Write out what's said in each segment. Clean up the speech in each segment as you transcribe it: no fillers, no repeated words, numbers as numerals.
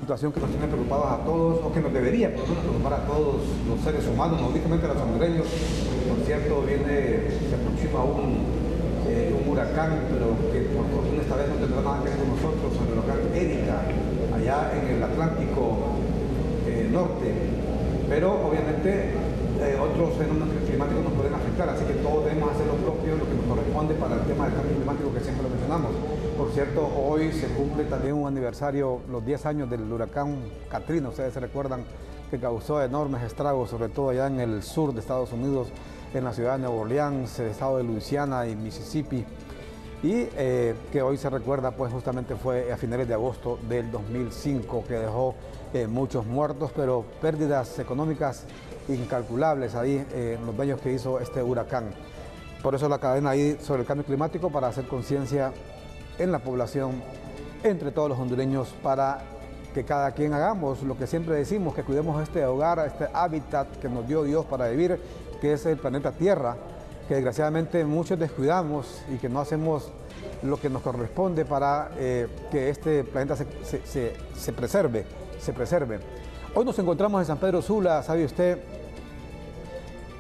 situación que nos tiene preocupados a todos, o que nos debería por lo menos preocupar a todos los seres humanos, no únicamente a los hondureños. Por cierto, se aproxima un huracán, pero que por fortuna esta vez no tendrá nada que ver con nosotros, el huracán Erika, allá en el Atlántico norte. Pero obviamente otros fenómenos climáticos nos pueden afectar, así que todos debemos hacer lo propio, lo que nos corresponde para el tema del cambio climático que siempre lo mencionamos. Por cierto, hoy se cumple también un aniversario, los 10 años del huracán Katrina. Ustedes se recuerdan que causó enormes estragos, sobre todo allá en el sur de Estados Unidos, en la ciudad de Nueva Orleans, el estado de Luisiana y Mississippi, y que hoy se recuerda, pues justamente fue a finales de agosto del 2005, que dejó muchos muertos, pero pérdidas económicas incalculables ahí en los daños que hizo este huracán. Por eso la cadena ahí sobre el cambio climático, para hacer conciencia en la población, entre todos los hondureños, para que cada quien hagamos lo que siempre decimos, que cuidemos este hogar, este hábitat que nos dio Dios para vivir, que es el planeta Tierra, que desgraciadamente muchos descuidamos y que no hacemos lo que nos corresponde para que este planeta se preserve. Hoy nos encontramos en San Pedro Sula, ¿sabe usted?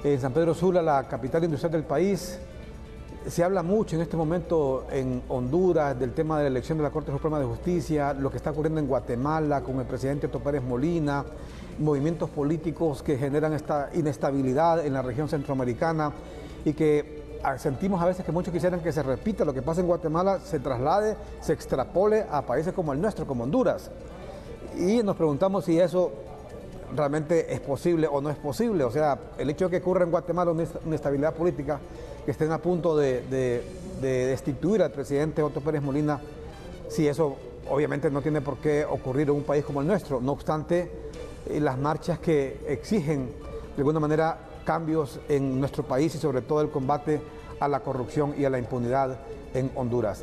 En San Pedro Sula, la capital industrial del país. Se habla mucho en este momento en Honduras del tema de la elección de la Corte Suprema de Justicia, lo que está ocurriendo en Guatemala con el presidente Otto Pérez Molina, movimientos políticos que generan esta inestabilidad en la región centroamericana y que sentimos a veces que muchos quisieran que se repita lo que pasa en Guatemala, se traslade, se extrapole a países como el nuestro, como Honduras. Y nos preguntamos si eso realmente es posible o no es posible. O sea, el hecho de que ocurra en Guatemala una inestabilidad política, que estén a punto de destituir al presidente Otto Pérez Molina, si eso obviamente no tiene por qué ocurrir en un país como el nuestro. No obstante, las marchas que exigen de alguna manera cambios en nuestro país y sobre todo el combate a la corrupción y a la impunidad en Honduras.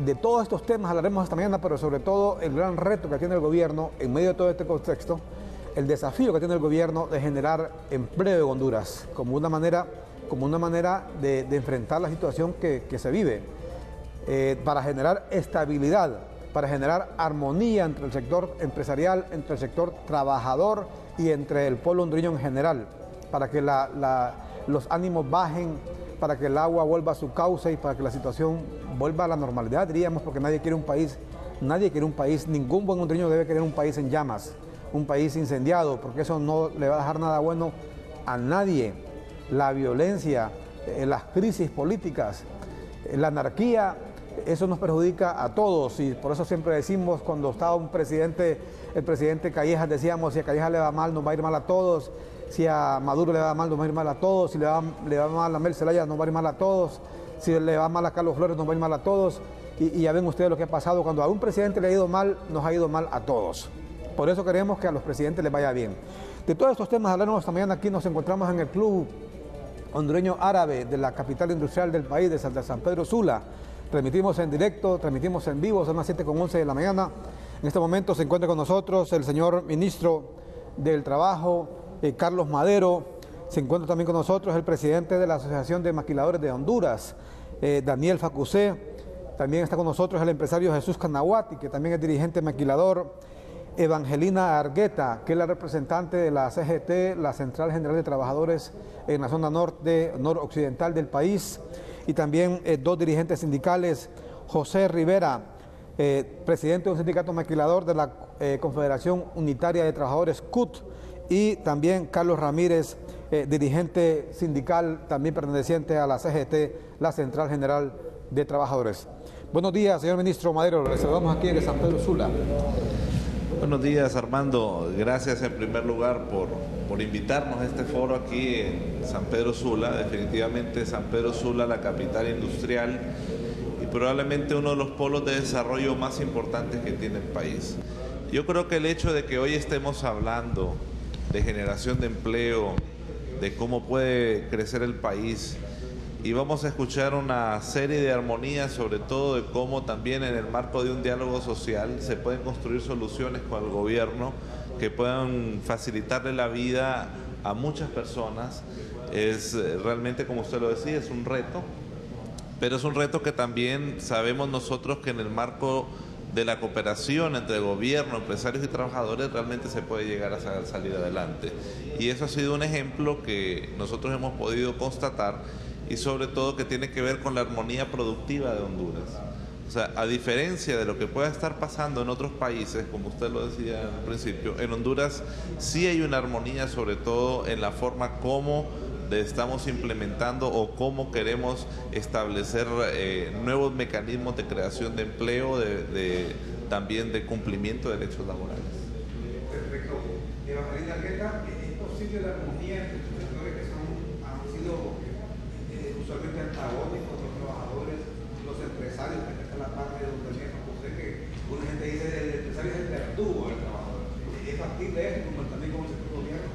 De todos estos temas hablaremos esta mañana, pero sobre todo el gran reto que tiene el gobierno en medio de todo este contexto, el desafío que tiene el gobierno de generar empleo en Honduras como una manera de enfrentar la situación que se vive, para generar estabilidad, para generar armonía entre el sector empresarial, entre el sector trabajador y entre el pueblo hondureño en general, para que los ánimos bajen, para que el agua vuelva a su cauce y para que la situación vuelva a la normalidad, diríamos, porque nadie quiere un país, ningún buen hondureño debe querer un país en llamas, un país incendiado, porque eso no le va a dejar nada bueno a nadie. La violencia, las crisis políticas, la anarquía, eso nos perjudica a todos, y por eso siempre decimos, cuando estaba el presidente Callejas, decíamos, si a Callejas le va mal, nos va a ir mal a todos, si a Maduro le va mal, nos va a ir mal a todos, si le va mal a Mel Zelaya, nos va a ir mal a todos, si le va mal a Carlos Flores, nos va a ir mal a todos, y ya ven ustedes lo que ha pasado, cuando a un presidente le ha ido mal, nos ha ido mal a todos. Por eso queremos que a los presidentes les vaya bien. De todos estos temas hablaremos esta mañana. Aquí nos encontramos en el Club Hondureño Árabe de la capital industrial del país, de San Pedro Sula. Transmitimos en directo, transmitimos en vivo, son las 7:11 de la mañana. En este momento se encuentra con nosotros el señor ministro del Trabajo, Carlos Madero. Se encuentra también con nosotros el presidente de la Asociación de Maquiladores de Honduras, Daniel Facusé. También está con nosotros el empresario Jesús Canahuati, que también es dirigente maquilador. Evangelina Argueta, que es la representante de la CGT, la Central General de Trabajadores en la zona noroccidental del país, y también dos dirigentes sindicales, José Rivera, presidente de un sindicato maquilador de la Confederación Unitaria de Trabajadores CUT, y también Carlos Ramírez, dirigente sindical también perteneciente a la CGT, la Central General de Trabajadores. Buenos días, señor ministro Madero, le saludamos aquí en San Pedro Sula. Buenos días, Armando. Gracias en primer lugar por invitarnos a este foro aquí en San Pedro Sula. Definitivamente San Pedro Sula, la capital industrial y probablemente uno de los polos de desarrollo más importantes que tiene el país. Yo creo que el hecho de que hoy estemos hablando de generación de empleo, de cómo puede crecer el país, y vamos a escuchar una serie de armonías, sobre todo de cómo también en el marco de un diálogo social se pueden construir soluciones con el gobierno que puedan facilitarle la vida a muchas personas. Es realmente, como usted lo decía, es un reto, pero es un reto que también sabemos nosotros que en el marco de la cooperación entre gobierno, empresarios y trabajadores, realmente se puede llegar a salir adelante. Y eso ha sido un ejemplo que nosotros hemos podido constatar, y sobre todo que tiene que ver con la armonía productiva de Honduras. O sea, a diferencia de lo que pueda estar pasando en otros países, como usted lo decía al principio, en Honduras sí hay una armonía, sobre todo en la forma como estamos implementando o cómo queremos establecer nuevos mecanismos de creación de empleo, también de cumplimiento de derechos laborales. Perfecto. Evangelina Argueta, ¿es posible la armonía entre los sectores que han sido usualmente antagónicos, los trabajadores, los empresarios, que está la parte de donde José, que una gente dice el empresario es el verdugo del trabajador? ¿Es factible esto también con el sector gobierno?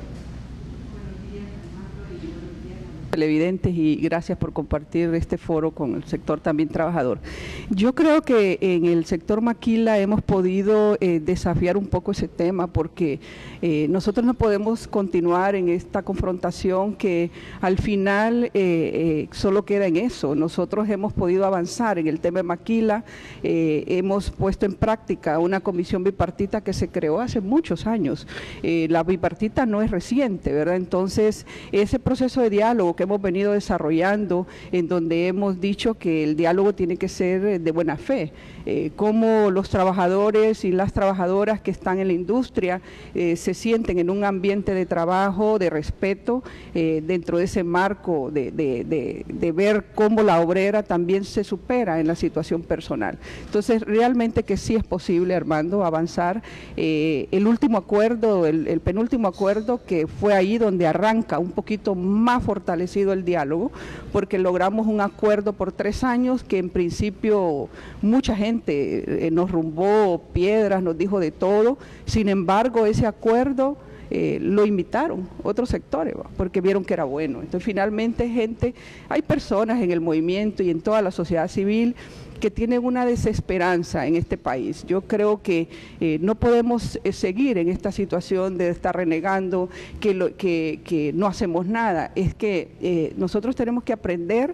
Televidentes, y gracias por compartir este foro con el sector también trabajador. Yo creo que en el sector maquila hemos podido desafiar un poco ese tema, porque nosotros no podemos continuar en esta confrontación que al final solo queda en eso. Nosotros hemos podido avanzar en el tema de maquila, hemos puesto en práctica una comisión bipartita que se creó hace muchos años. La bipartita no es reciente, ¿verdad? Entonces, ese proceso de diálogo que hemos venido desarrollando, en donde hemos dicho que el diálogo tiene que ser de buena fe, cómo los trabajadores y las trabajadoras que están en la industria se sienten en un ambiente de trabajo, de respeto, dentro de ese marco de ver cómo la obrera también se supera en la situación personal. Entonces, realmente que sí es posible, Armando, avanzar. El último acuerdo, el penúltimo acuerdo, que fue ahí donde arranca un poquito más fortalecido el diálogo, porque logramos un acuerdo por 3 años que en principio mucha gente nos rumbó piedras, nos dijo de todo. Sin embargo, ese acuerdo lo imitaron otros sectores, porque vieron que era bueno. Entonces, finalmente, hay personas en el movimiento y en toda la sociedad civil que tienen una desesperanza en este país. Yo creo que no podemos seguir en esta situación de estar renegando, que no hacemos nada. Es que nosotros tenemos que aprender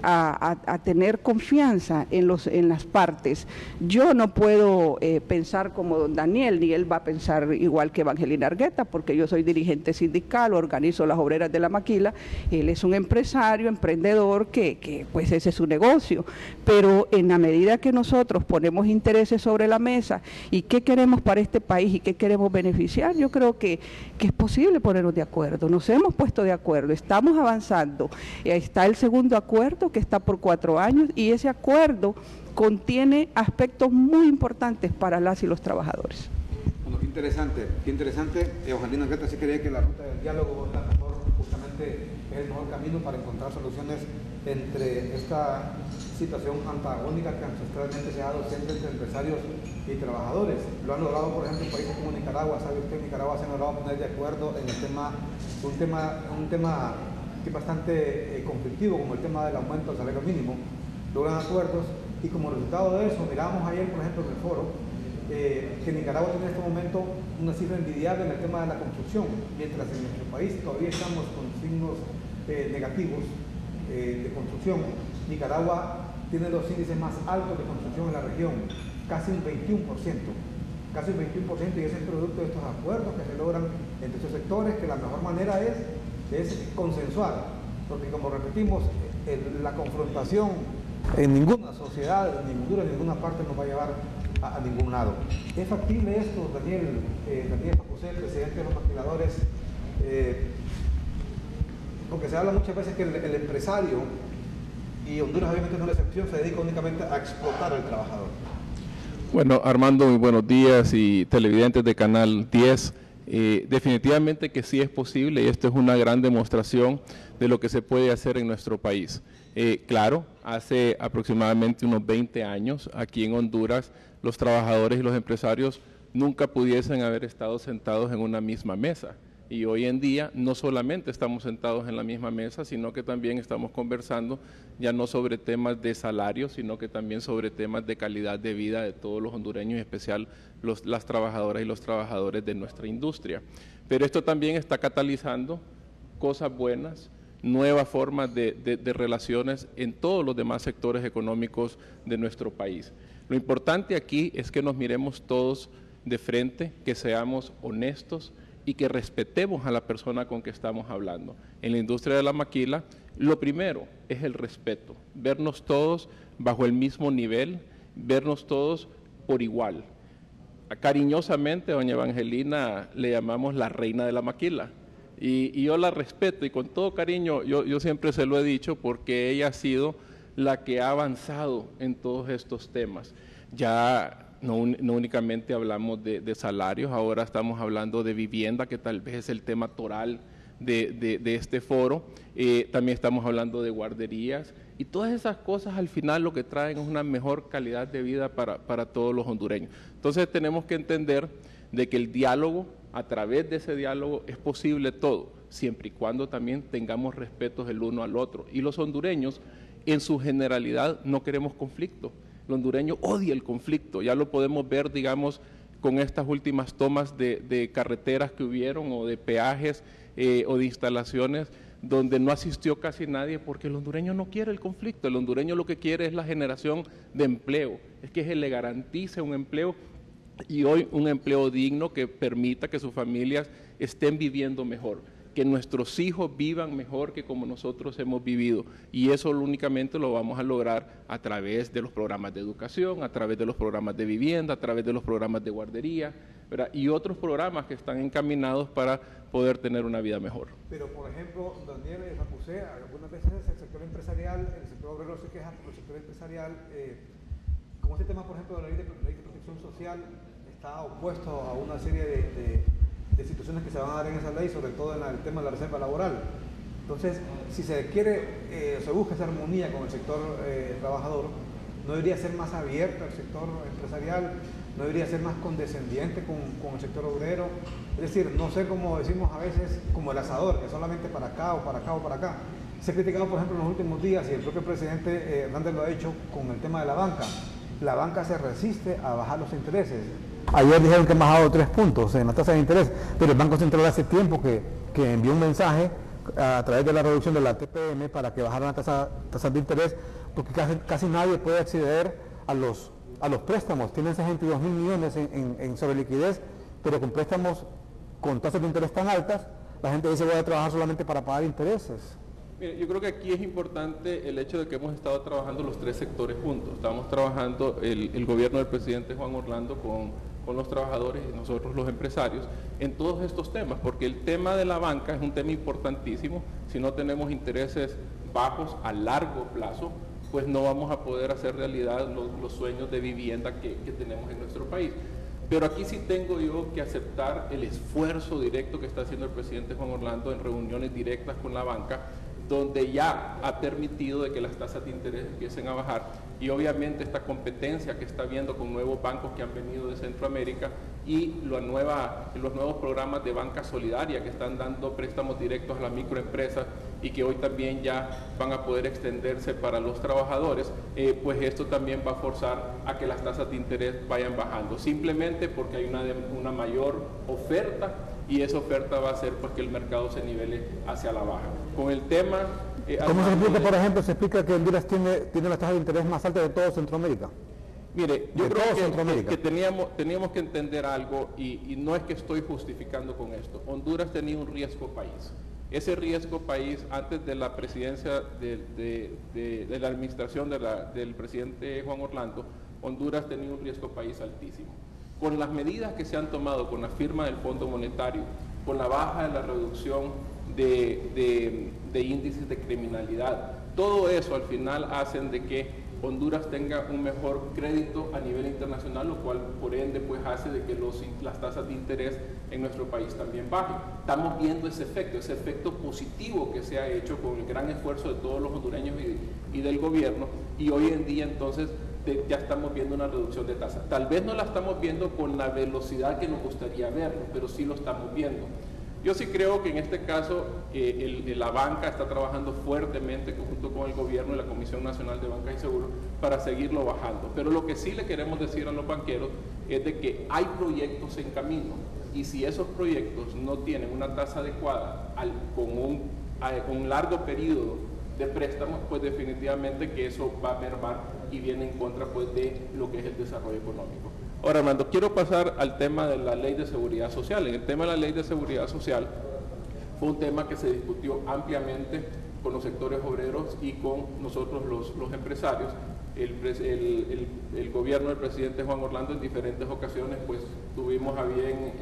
a tener confianza en las partes. Yo no puedo pensar como don Daniel, ni él va a pensar igual que Evangelina Argueta, porque yo soy dirigente sindical, organizo las obreras de la maquila. Él es un empresario, emprendedor, que pues ese es su negocio, pero en la medida que nosotros ponemos intereses sobre la mesa y qué queremos para este país y qué queremos beneficiar, yo creo que es posible ponernos de acuerdo. Nos hemos puesto de acuerdo, estamos avanzando. Está el segundo acuerdo, que está por 4 años, y ese acuerdo contiene aspectos muy importantes para las y los trabajadores. Bueno, qué interesante. Evangelina Argueta sí creía que la ruta del diálogo es la mejor, justamente es el mejor camino para encontrar soluciones entre esta situación antagónica que ancestralmente se ha dado siempre entre empresarios y trabajadores. Lo han logrado, por ejemplo, en países como Nicaragua. Sabe usted, en Nicaragua se han logrado poner de acuerdo en el tema, un tema que es bastante conflictivo, como el tema del aumento del salario mínimo. Logran acuerdos, y como resultado de eso, mirábamos ayer, por ejemplo, en el foro, que Nicaragua tiene en este momento una cifra envidiable en el tema de la construcción, mientras en nuestro país todavía estamos con signos negativos de construcción. Nicaragua tiene los índices más altos de construcción en la región, casi un 21%, y ese es producto de estos acuerdos que se logran entre estos sectores, que la mejor manera es consensuar, porque, como repetimos, la confrontación en ninguna sociedad, ni en Honduras, en ninguna parte nos va a llevar a ningún lado. ¿Es factible esto, Daniel José, presidente de los maquiladores? Porque se habla muchas veces que el empresario, y Honduras obviamente no es la excepción, se dedica únicamente a explotar al trabajador. Bueno, Armando, muy buenos días, y televidentes de Canal 10. Definitivamente que sí es posible, y esto es una gran demostración de lo que se puede hacer en nuestro país. Claro, hace aproximadamente unos 20 años aquí en Honduras, los trabajadores y los empresarios nunca pudiesen haber estado sentados en una misma mesa. Y hoy en día no solamente estamos sentados en la misma mesa, sino que también estamos conversando ya no sobre temas de salario, sino que también sobre temas de calidad de vida de todos los hondureños, en especial las trabajadoras y los trabajadores de nuestra industria. Pero esto también está catalizando cosas buenas, nuevas formas de relaciones en todos los demás sectores económicos de nuestro país. Lo importante aquí es que nos miremos todos de frente, que seamos honestos y que respetemos a la persona con que estamos hablando. En la industria de la maquila, lo primero es el respeto, vernos todos bajo el mismo nivel, vernos todos por igual. Cariñosamente, doña Evangelina le llamamos la reina de la maquila, y yo la respeto, y con todo cariño yo siempre se lo he dicho, porque ella ha sido la que ha avanzado en todos estos temas. Ya no únicamente hablamos de salarios, ahora estamos hablando de vivienda, que tal vez es el tema toral de este foro. También estamos hablando de guarderías, y todas esas cosas al final lo que traen es una mejor calidad de vida para todos los hondureños. Entonces tenemos que entender de que el diálogo, a través de ese diálogo es posible todo, siempre y cuando también tengamos respeto el uno al otro. Y los hondureños, en su generalidad, no queremos conflicto. El hondureño odia el conflicto, ya lo podemos ver, digamos, con estas últimas tomas de carreteras que hubieron, o de peajes, o de instalaciones, donde no asistió casi nadie, porque el hondureño no quiere el conflicto. El hondureño lo que quiere es la generación de empleo, es que se le garantice un empleo, y hoy un empleo digno que permita que sus familias estén viviendo mejor, que nuestros hijos vivan mejor que como nosotros hemos vivido, y eso únicamente lo vamos a lograr a través de los programas de educación, a través de los programas de vivienda, a través de los programas de guardería, ¿verdad? Y otros programas que están encaminados para poder tener una vida mejor. Pero, por ejemplo, Daniel Facusé, algunas veces el sector empresarial, el sector obrero se queja por el sector empresarial, como este tema, por ejemplo, de la ley de protección social, está opuesto a una serie de situaciones que se van a dar en esa ley, sobre todo en el tema de la reserva laboral. Entonces, si se quiere, se busca esa armonía con el sector trabajador, ¿no debería ser más abierto el sector empresarial? ¿No debería ser más condescendiente con el sector obrero? Es decir, no ser, como decimos a veces, como el asador, que solamente para acá o para acá o para acá. Se ha criticado, por ejemplo, en los últimos días, y el propio presidente Hernández lo ha hecho con el tema de la banca. La banca se resiste a bajar los intereses. Ayer dijeron que han bajado 3 puntos en la tasa de interés, pero el Banco Central hace tiempo que envió un mensaje a través de la reducción de la TPM para que bajaran las tasas de interés, porque casi nadie puede acceder a los préstamos. Tienen 62.000 millones en sobreliquidez, pero con préstamos con tasas de interés tan altas, la gente dice voy a trabajar solamente para pagar intereses. Mire, yo creo que aquí es importante el hecho de que hemos estado trabajando los 3 sectores juntos. Estamos trabajando el gobierno del presidente Juan Orlando con los trabajadores y nosotros los empresarios en todos estos temas, porque el tema de la banca es un tema importantísimo. Si no tenemos intereses bajos a largo plazo, pues no vamos a poder hacer realidad los sueños de vivienda que tenemos en nuestro país. Pero aquí sí tengo yo que aceptar el esfuerzo directo que está haciendo el presidente Juan Orlando en reuniones directas con la banca, donde ya ha permitido de que las tasas de interés empiecen a bajar, y obviamente esta competencia que está habiendo con nuevos bancos que han venido de Centroamérica y los nuevos programas de banca solidaria que están dando préstamos directos a las microempresas y que hoy también ya van a poder extenderse para los trabajadores, pues esto también va a forzar a que las tasas de interés vayan bajando, simplemente porque hay una mayor oferta, y esa oferta va a hacer pues que el mercado se nivele hacia la baja. Con el tema... ¿Cómo se explica, por ejemplo, se explica que Honduras tiene las tasas de interés más altas de todo Centroamérica? Mire, yo creo que teníamos que entender algo, y no es que estoy justificando con esto. Honduras tenía un riesgo país. Ese riesgo país, antes de la presidencia de la administración del presidente Juan Orlando, Honduras tenía un riesgo país altísimo. Con las medidas que se han tomado, con la firma del Fondo Monetario, con la baja de la reducción de índices de criminalidad, todo eso al final hacen de que Honduras tenga un mejor crédito a nivel internacional, lo cual por ende pues hace de que las tasas de interés en nuestro país también bajen. Estamos viendo ese efecto positivo que se ha hecho con el gran esfuerzo de todos los hondureños y del gobierno, y hoy en día entonces ya estamos viendo una reducción de tasas. Tal vez no la estamos viendo con la velocidad que nos gustaría verlo, pero sí lo estamos viendo. Yo sí creo que en este caso la banca está trabajando fuertemente junto con el gobierno y la Comisión Nacional de Banca y Seguros para seguirlo bajando. Pero lo que sí le queremos decir a los banqueros es de que hay proyectos en camino, y si esos proyectos no tienen una tasa adecuada con un largo periodo de préstamos, pues definitivamente que eso va a mermar y viene en contra pues de lo que es el desarrollo económico. Ahora, Armando, quiero pasar al tema de la Ley de Seguridad Social. En el tema de la Ley de Seguridad Social fue un tema que se discutió ampliamente con los sectores obreros y con nosotros los empresarios. El gobierno del presidente Juan Orlando en diferentes ocasiones pues tuvimos a bien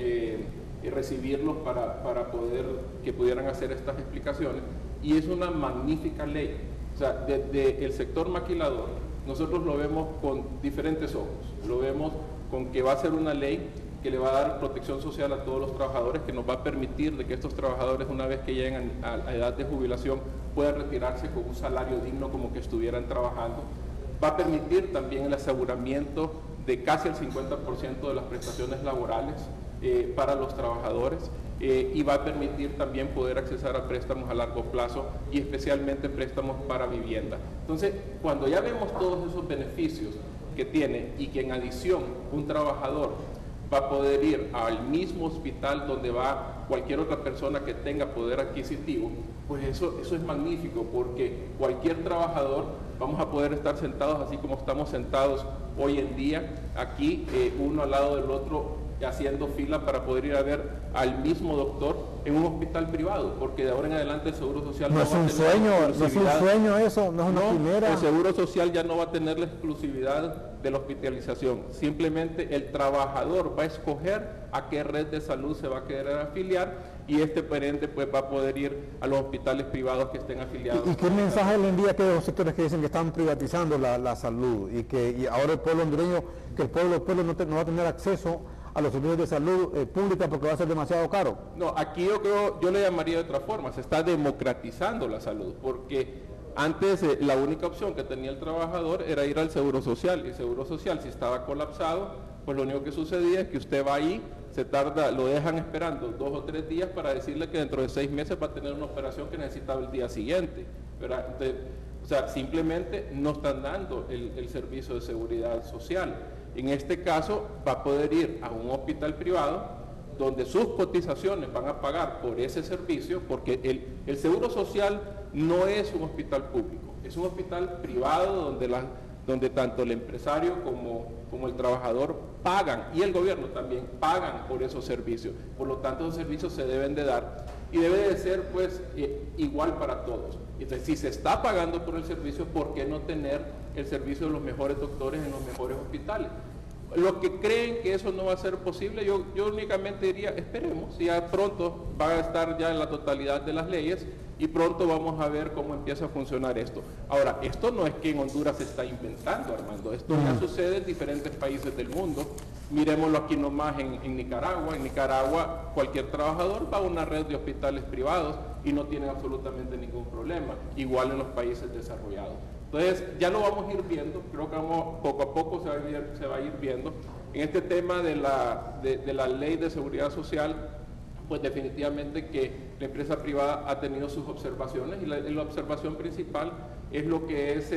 recibirlos para poder que pudieran hacer estas explicaciones, y es una magnífica ley. O sea, desde el sector maquilador nosotros lo vemos con diferentes ojos. Lo vemos con que va a ser una ley que le va a dar protección social a todos los trabajadores, que nos va a permitir de que estos trabajadores, una vez que lleguen a edad de jubilación, puedan retirarse con un salario digno como que estuvieran trabajando. Va a permitir también el aseguramiento de casi el 50% de las prestaciones laborales para los trabajadores, y va a permitir también poder acceder a préstamos a largo plazo y especialmente préstamos para vivienda. Entonces, cuando ya vemos todos esos beneficios que tiene y que en adición un trabajador va a poder ir al mismo hospital donde va cualquier otra persona que tenga poder adquisitivo, pues eso es magnífico, porque cualquier trabajador vamos a poder estar sentados así como estamos sentados hoy en día, aquí uno al lado del otro, haciendo fila para poder ir a ver al mismo doctor en un hospital privado, porque de ahora en adelante el Seguro Social no es un sueño, no es un sueño eso, no es una quimera. El Seguro Social ya no va a tener la exclusividad de la hospitalización, simplemente el trabajador va a escoger a qué red de salud se va a querer afiliar, y este perente pues va a poder ir a los hospitales privados que estén afiliados. ¿Y qué mensaje le envía a aquellos sectores que dicen que están privatizando la salud y ahora el pueblo hondureño, que el pueblo no va a tener acceso a los servicios de salud pública porque va a ser demasiado caro? No, aquí yo le llamaría de otra forma, se está democratizando la salud, porque antes la única opción que tenía el trabajador era ir al Seguro Social, y el Seguro Social, si estaba colapsado, pues lo único que sucedía es que usted va ahí, se tarda, lo dejan esperando 2 o 3 días para decirle que dentro de 6 meses va a tener una operación que necesitaba el día siguiente, ¿verdad? Entonces, o sea, simplemente no están dando el servicio de seguridad social. En este caso va a poder ir a un hospital privado donde sus cotizaciones van a pagar por ese servicio, porque el Seguro Social no es un hospital público, es un hospital privado donde tanto el empresario como el trabajador pagan, y el gobierno también pagan por esos servicios. Por lo tanto, esos servicios se deben de dar y debe de ser pues igual para todos. Entonces, si se está pagando por el servicio, ¿por qué no tener el servicio de los mejores doctores en los mejores hospitales? Los que creen que eso no va a ser posible, yo únicamente diría, esperemos, ya pronto va a estar ya en la totalidad de las leyes y pronto vamos a ver cómo empieza a funcionar esto. Ahora, esto no es que en Honduras se está inventando, Armando, esto ya sucede en diferentes países del mundo. Miremoslo aquí nomás en Nicaragua. En Nicaragua cualquier trabajador va a una red de hospitales privados y no tiene absolutamente ningún problema, igual en los países desarrollados. Entonces ya lo vamos a ir viendo, creo que poco a poco se va a ir viendo. En este tema de la Ley de Seguridad Social, pues definitivamente que la empresa privada ha tenido sus observaciones, y la observación principal es lo que es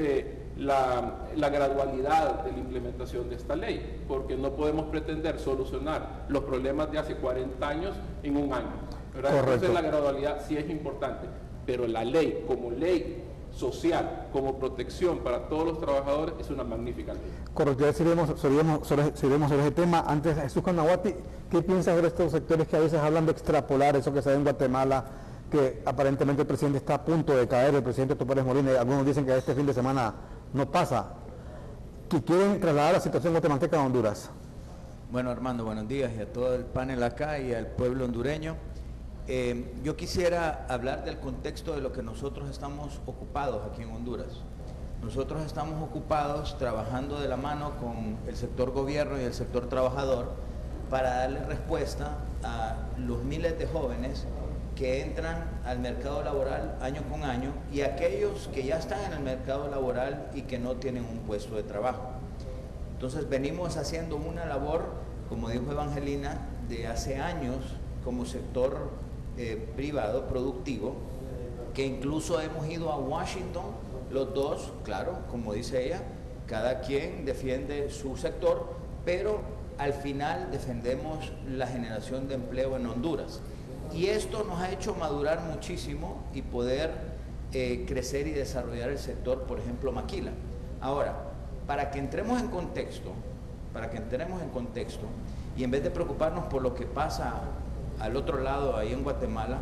la gradualidad de la implementación de esta ley, porque no podemos pretender solucionar los problemas de hace 40 años en un año, ¿verdad? Entonces la gradualidad sí es importante, pero la ley como ley social, como protección para todos los trabajadores, es una magnífica ley. Correcto, ya seguiremos sobre ese tema. Antes, Jesús Canahuati, ¿qué piensas de estos sectores que a veces hablan de extrapolar eso que se ve en Guatemala, que aparentemente el presidente está a punto de caer, el presidente Topérez Molina, y algunos dicen que este fin de semana no pasa, que quieren trasladar la situación guatemalteca a Honduras? Bueno, Armando, buenos días, y a todo el panel acá y al pueblo hondureño. Yo quisiera hablar del contexto de lo que nosotros estamos ocupados aquí en Honduras. Nosotros estamos ocupados trabajando de la mano con el sector gobierno y el sector trabajador para darle respuesta a los miles de jóvenes que entran al mercado laboral año con año, y aquellos que ya están en el mercado laboral y que no tienen un puesto de trabajo. Entonces venimos haciendo una labor, como dijo Evangelina, de hace años como sector privado, productivo, que incluso hemos ido a Washington, los dos, claro, como dice ella, cada quien defiende su sector, pero al final defendemos la generación de empleo en Honduras. Y esto nos ha hecho madurar muchísimo y poder crecer y desarrollar el sector, por ejemplo, maquila. Ahora, para que entremos en contexto, y en vez de preocuparnos por lo que pasa al otro lado, ahí en Guatemala,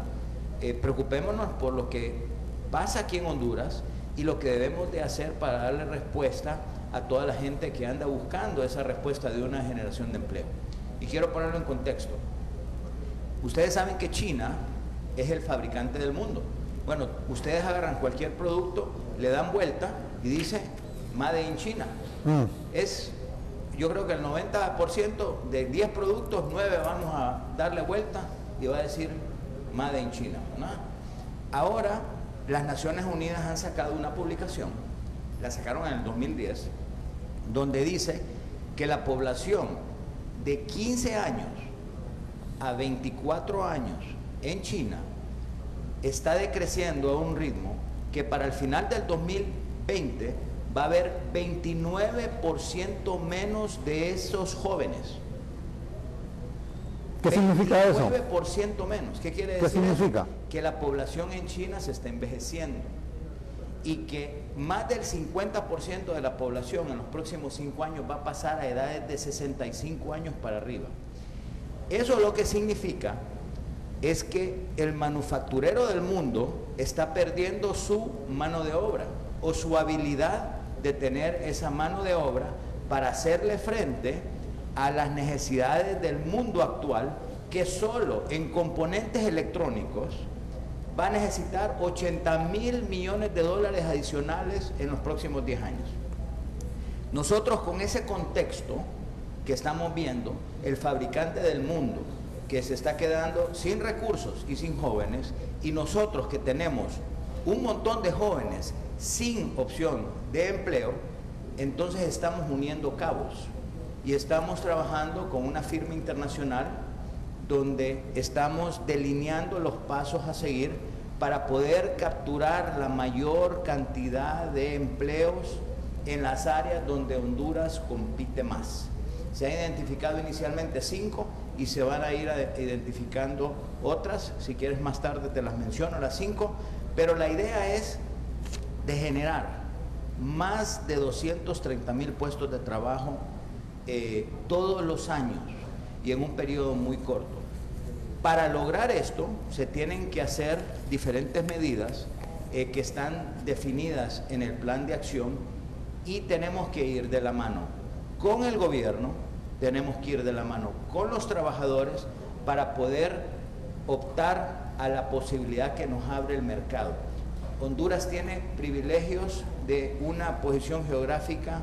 preocupémonos por lo que pasa aquí en Honduras y lo que debemos de hacer para darle respuesta a toda la gente que anda buscando esa respuesta de una generación de empleo. Y quiero ponerlo en contexto. Ustedes saben que China es el fabricante del mundo. Bueno, ustedes agarran cualquier producto, le dan vuelta y dice Made in China. Yo creo que el 90% de 10 productos, 9 vamos a darle vuelta y va a decir Made in China, ¿no? Ahora, las Naciones Unidas han sacado una publicación, la sacaron en el 2010, donde dice que la población de 15 años a 24 años en China está decreciendo a un ritmo que para el final del 2020 va a haber 29% menos de esos jóvenes. ¿Qué significa eso? 29% menos. ¿Qué quiere decir? ¿Qué significa? Que la población en China se está envejeciendo y que más del 50% de la población en los próximos 5 años va a pasar a edades de 65 años para arriba. Eso lo que significa es que el manufacturero del mundo está perdiendo su mano de obra o su habilidad de tener esa mano de obra para hacerle frente a las necesidades del mundo actual, que solo en componentes electrónicos va a necesitar 80.000 millones de dólares adicionales en los próximos 10 años. Nosotros, con ese contexto que estamos viendo, el fabricante del mundo que se está quedando sin recursos y sin jóvenes, y nosotros que tenemos un montón de jóvenes sin opción de empleo, entonces estamos uniendo cabos y estamos trabajando con una firma internacional donde estamos delineando los pasos a seguir para poder capturar la mayor cantidad de empleos en las áreas donde Honduras compite más. Se han identificado inicialmente 5 y se van a ir identificando otras. Si quieres más tarde te las menciono, las 5, pero la idea es de generar más de 230.000 puestos de trabajo todos los años y en un periodo muy corto. Para lograr esto se tienen que hacer diferentes medidas que están definidas en el plan de acción, y tenemos que ir de la mano con el gobierno, tenemos que ir de la mano con los trabajadores para poder optar a la posibilidad que nos abre el mercado. Honduras tiene privilegios de una posición geográfica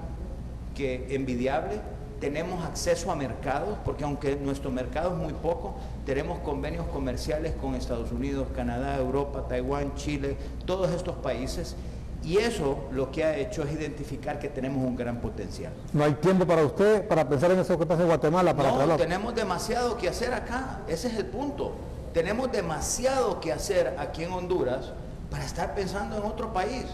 que envidiable. Tenemos acceso a mercados, porque aunque nuestro mercado es muy poco, tenemos convenios comerciales con Estados Unidos, Canadá, Europa, Taiwán, Chile, todos estos países, y eso lo que ha hecho es identificar que tenemos un gran potencial. ¿No hay tiempo para usted para pensar en eso que pasa en Guatemala? No, tenemos demasiado que hacer acá, ese es el punto. Tenemos demasiado que hacer aquí en Honduras para estar pensando en otro país.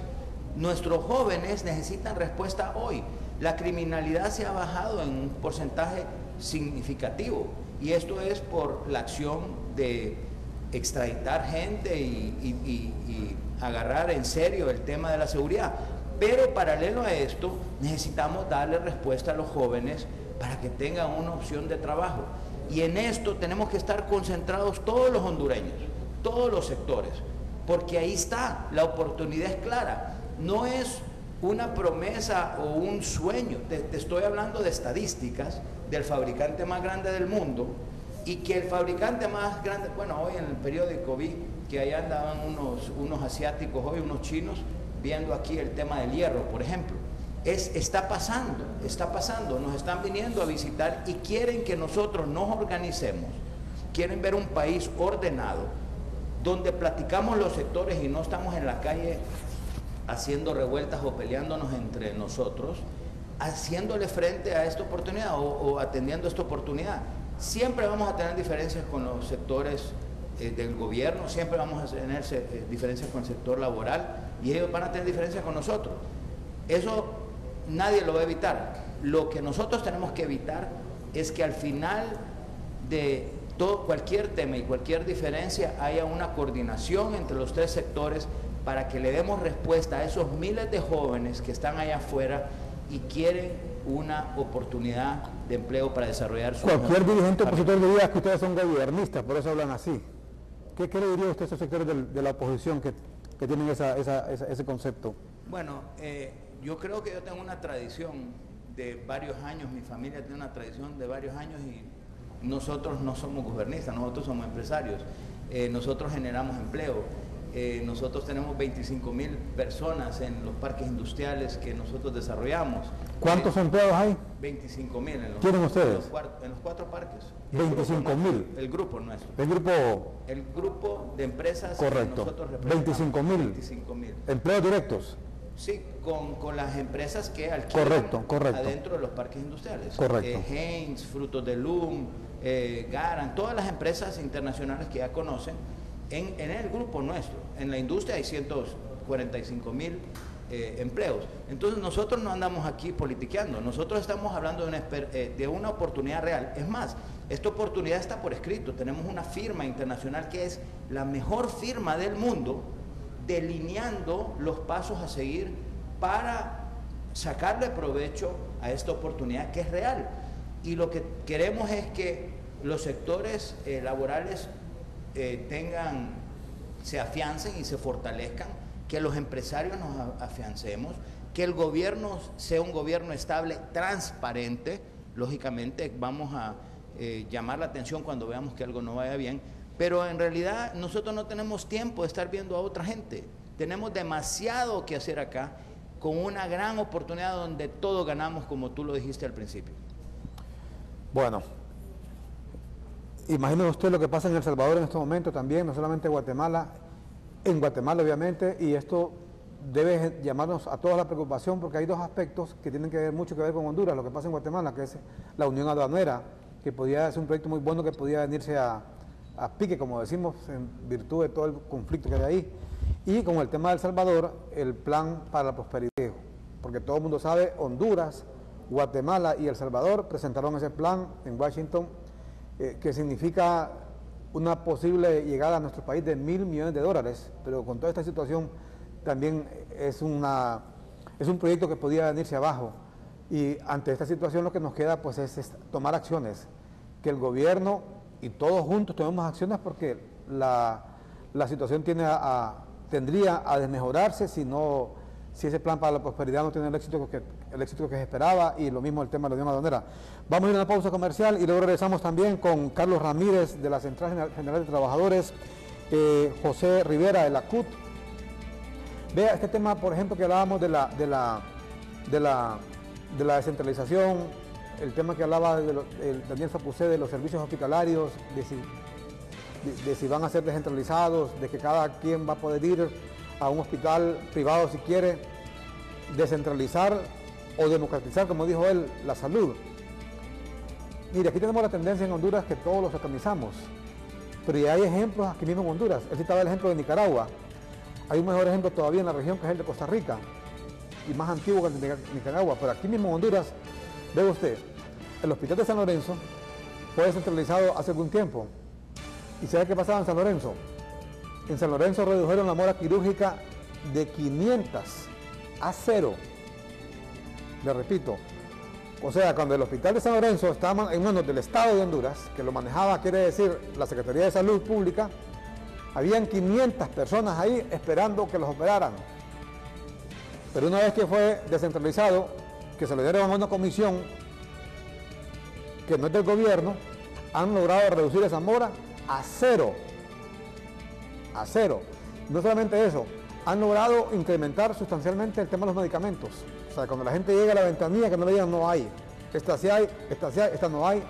Nuestros jóvenes necesitan respuesta hoy. La criminalidad se ha bajado en un porcentaje significativo, y esto es por la acción de extraditar gente y agarrar en serio el tema de la seguridad. Pero paralelo a esto, necesitamos darle respuesta a los jóvenes para que tengan una opción de trabajo. Y en esto tenemos que estar concentrados todos los hondureños, todos los sectores, porque ahí está, la oportunidad es clara. No es una promesa o un sueño, te estoy hablando de estadísticas del fabricante más grande del mundo, y que el fabricante más grande, bueno, hoy en el periódico vi que allá andaban unos asiáticos, hoy unos chinos, viendo aquí el tema del hierro, por ejemplo. Está pasando, nos están viniendo a visitar y quieren que nosotros nos organicemos, quieren ver un país ordenado, donde platicamos los sectores y no estamos en la calle haciendo revueltas o peleándonos entre nosotros, haciéndole frente a esta oportunidad o atendiendo esta oportunidad. Siempre vamos a tener diferencias con los sectores del gobierno, siempre vamos a tener diferencias con el sector laboral, y ellos van a tener diferencias con nosotros. Eso nadie lo va a evitar. Lo que nosotros tenemos que evitar es que al final de cualquier tema y cualquier diferencia haya una coordinación entre los tres sectores para que le demos respuesta a esos miles de jóvenes que están allá afuera y quieren una oportunidad de empleo para desarrollar su... Cualquier dirigente opositor diría que ustedes son gobiernistas, por eso hablan así. ¿Qué le diría usted a esos sectores de la oposición que tienen ese concepto? Bueno, yo creo que yo tengo una tradición de varios años, mi familia tiene una tradición de varios años y nosotros no somos gobernistas, nosotros somos empresarios, nosotros generamos empleo, nosotros tenemos 25,000 personas en los parques industriales que nosotros desarrollamos. ¿Cuántos empleados hay? 25,000 en los, ¿Tienen ustedes? en los 4 parques. 25,000. El grupo nuestro. El grupo de empresas. Correcto. Que nosotros representamos. 25,000. ¿Empleos directos? Sí, con las empresas que alquilan correcto. adentro de los parques industriales. Correcto. Heinz, Frutos de Loom, Garan, todas las empresas internacionales que ya conocen en el grupo nuestro. En la industria hay 145,000 empleos. Entonces nosotros no andamos aquí politiqueando, nosotros estamos hablando de una oportunidad real. Es más, esta oportunidad está por escrito. Tenemos una firma internacional que es la mejor firma del mundo, delineando los pasos a seguir para sacarle provecho a esta oportunidad que es real. Y lo que queremos es que los sectores laborales se afiancen y se fortalezcan, que los empresarios nos afiancemos, que el gobierno sea un gobierno estable, transparente. Lógicamente vamos a llamar la atención cuando veamos que algo no vaya bien, pero en realidad nosotros no tenemos tiempo de estar viendo a otra gente. Tenemos demasiado que hacer acá, con una gran oportunidad donde todos ganamos, como tú lo dijiste al principio. Bueno, imagine usted lo que pasa en El Salvador en este momento también, no solamente Guatemala, en Guatemala obviamente, y esto debe llamarnos a todos la preocupación porque hay dos aspectos que tienen mucho que ver con Honduras, lo que pasa en Guatemala, que es la unión aduanera, que podía ser un proyecto muy bueno que podía venirse a pique, como decimos, en virtud de todo el conflicto que hay ahí, y con el tema de El Salvador, el plan para la prosperidad, porque todo el mundo sabe, Honduras, Guatemala y El Salvador presentaron ese plan en Washington, que significa una posible llegada a nuestro país de $1.000 millones, pero con toda esta situación también es un proyecto que podía venirse abajo, y ante esta situación lo que nos queda pues es tomar acciones, que el gobierno y todos juntos tomemos acciones, porque la situación tendría a desmejorarse si ese plan para la prosperidad no tiene el éxito que se esperaba, y lo mismo el tema de la unión aduanera. Vamos a ir a una pausa comercial y luego regresamos también con Carlos Ramírez de la Central General de Trabajadores, José Rivera de la CUT. Vea este tema, por ejemplo, que hablábamos de la descentralización, el tema que hablaba Daniel Fapuzé de los servicios hospitalarios, de si van a ser descentralizados, de que cada quien va a poder ir a un hospital privado si quiere, descentralizar o democratizar, como dijo él, la salud. Mire, aquí tenemos la tendencia en Honduras que todos lo satanizamos, pero ya hay ejemplos aquí mismo en Honduras. Él citaba el ejemplo de Nicaragua. Hay un mejor ejemplo todavía en la región, que es el de Costa Rica, y más antiguo que el de Nicaragua, pero aquí mismo en Honduras, ve usted, el hospital de San Lorenzo fue descentralizado hace algún tiempo. ¿Y sabe qué pasaba en San Lorenzo? En San Lorenzo redujeron la mora quirúrgica de 500 a 0. Le repito, o sea, cuando el hospital de San Lorenzo estaba en manos del Estado de Honduras, que lo manejaba, quiere decir, la Secretaría de Salud Pública, habían 500 personas ahí esperando que los operaran. Pero una vez que fue descentralizado, que se le dieron a una comisión que no es del gobierno, han logrado reducir esa mora a 0. A 0. No solamente eso, han logrado incrementar sustancialmente el tema de los medicamentos. O sea, cuando la gente llega a la ventanilla, que no le digan no hay, esta sí hay, esta no hay,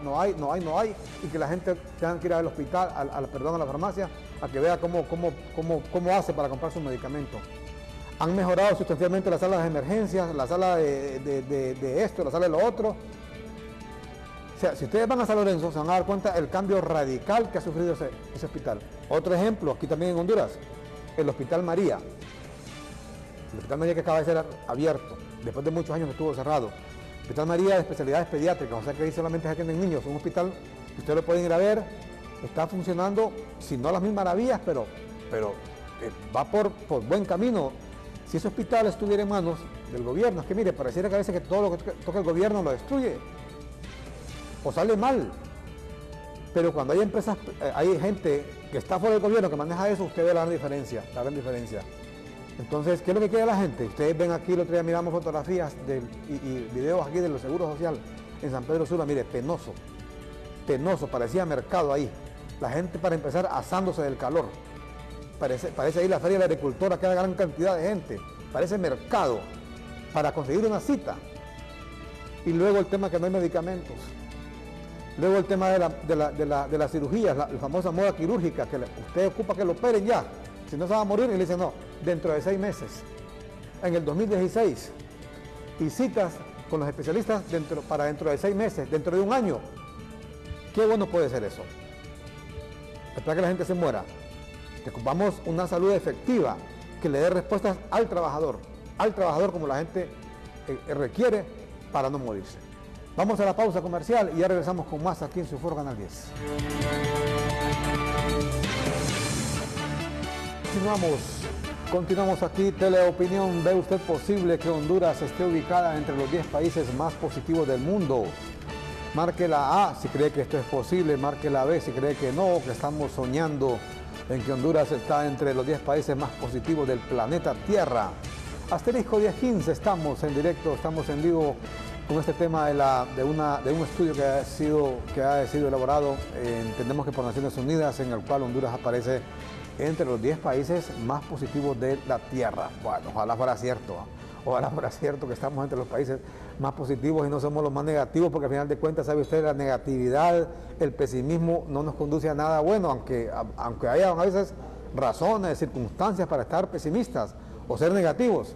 y que la gente tenga que ir al hospital, a la farmacia, a que vea cómo hace para comprar sus medicamentos. Han mejorado sustancialmente las salas de emergencias, la sala de esto, la sala de lo otro. O sea, si ustedes van a San Lorenzo, se van a dar cuenta del cambio radical que ha sufrido ese hospital. Otro ejemplo, aquí también en Honduras, el Hospital María. El Hospital María que acaba de ser abierto, después de muchos años que estuvo cerrado. El Hospital María de especialidades pediátricas, o sea que ahí solamente se atienden niños. Un hospital que ustedes lo pueden ir a ver, está funcionando, si no a las mil maravillas, pero va por buen camino. Si ese hospital estuviera en manos del gobierno, es que mire, pareciera que a veces que todo lo que toca el gobierno lo destruye o sale mal. Pero cuando hay empresas, hay gente que está fuera del gobierno que maneja eso, usted ve la gran diferencia. Entonces, ¿qué es lo que quiere la gente? Ustedes ven aquí, el otro día miramos fotografías y videos aquí de los seguros social en San Pedro Sula, mire, penoso, parecía mercado ahí. La gente, para empezar, asándose del calor. Parece ahí la feria de la agricultora, que hay gran cantidad de gente. Parece mercado para conseguir una cita. Y luego el tema que no hay medicamentos. Luego el tema de la cirugía, la famosa moda quirúrgica, que usted ocupa que lo operen ya. Si no se va a morir, y le dice no, dentro de 6 meses. En el 2016. Y citas con los especialistas para dentro de 6 meses, dentro de un año. Qué bueno puede ser eso. Esperar que la gente se muera. Que ocupamos una salud efectiva, que le dé respuestas al trabajador como la gente requiere para no morirse. Vamos a la pausa comercial y ya regresamos con más aquí en su Foro Canal 10. Continuamos aquí, Teleopinión. ¿Ve usted posible que Honduras esté ubicada entre los 10 países más positivos del mundo? Marque la A si cree que esto es posible, marque la B si cree que no, que estamos soñando en que Honduras está entre los 10 países más positivos del planeta Tierra. Asterisco 1015, estamos en directo, estamos en vivo con este tema de un estudio que ha sido elaborado, entendemos que por Naciones Unidas, en el cual Honduras aparece entre los 10 países más positivos de la Tierra. Bueno, ojalá fuera cierto que estamos entre los países más positivos y no somos los más negativos, porque al final de cuentas, sabe usted, la negatividad, el pesimismo no nos conduce a nada bueno, aunque haya a veces razones, circunstancias para estar pesimistas o ser negativos.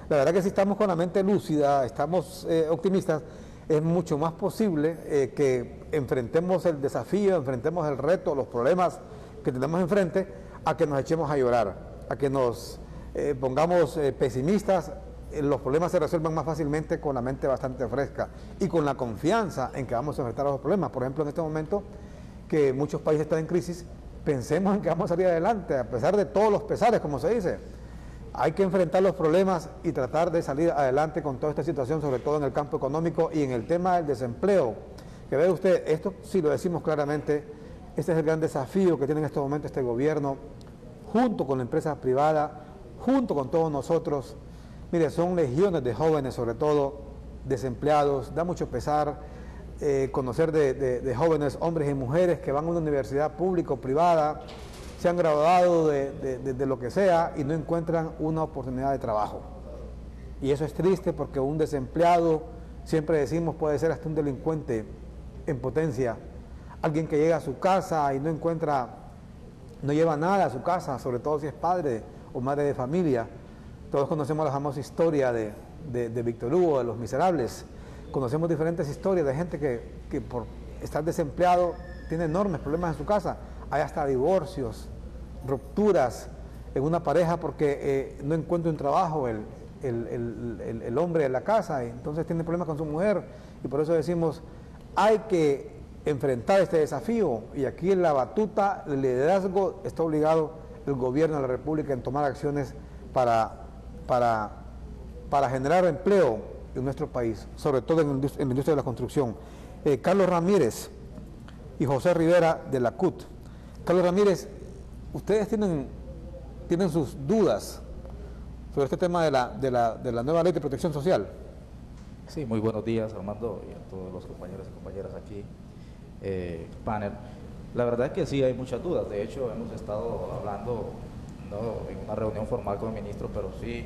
La verdad que si estamos con la mente lúcida, estamos optimistas, es mucho más posible que enfrentemos el desafío, enfrentemos el reto, los problemas que tenemos enfrente, a que nos echemos a llorar, a que nos pongamos pesimistas. Los problemas se resuelven más fácilmente con la mente bastante fresca y con la confianza en que vamos a enfrentar los problemas. Por ejemplo, en este momento que muchos países están en crisis, pensemos en que vamos a salir adelante, a pesar de todos los pesares, como se dice. Hay que enfrentar los problemas y tratar de salir adelante con toda esta situación, sobre todo en el campo económico y en el tema del desempleo. Que ve usted, esto sí lo decimos claramente, este es el gran desafío que tiene en este momento este gobierno, junto con la empresa privada, junto con todos nosotros. Mire, son legiones de jóvenes, sobre todo, desempleados. Da mucho pesar conocer de jóvenes, hombres y mujeres que van a una universidad pública o privada, se han graduado de lo que sea y no encuentran una oportunidad de trabajo. Y eso es triste porque un desempleado, siempre decimos, puede ser hasta un delincuente en potencia. Alguien que llega a su casa y no lleva nada a su casa, sobre todo si es padre o madre de familia. Todos conocemos la famosa historia de Víctor Hugo, de Los Miserables. Conocemos diferentes historias de gente que por estar desempleado tiene enormes problemas en su casa. Hay hasta divorcios, rupturas en una pareja porque no encuentra un trabajo el hombre de la casa, y entonces tiene problemas con su mujer. Y por eso decimos, hay que enfrentar este desafío, y aquí en la batuta, el liderazgo, está obligado el gobierno de la República en tomar acciones para generar empleo en nuestro país, sobre todo en la industria de la construcción. Carlos Ramírez y José Rivera de la CUT. Carlos Ramírez, ustedes tienen sus dudas sobre este tema de la nueva ley de protección social. Sí, muy buenos días, Armando, y a todos los compañeros y compañeras aquí, panel. La verdad es que sí hay muchas dudas. De hecho, hemos estado hablando, no en una reunión formal con el ministro, pero sí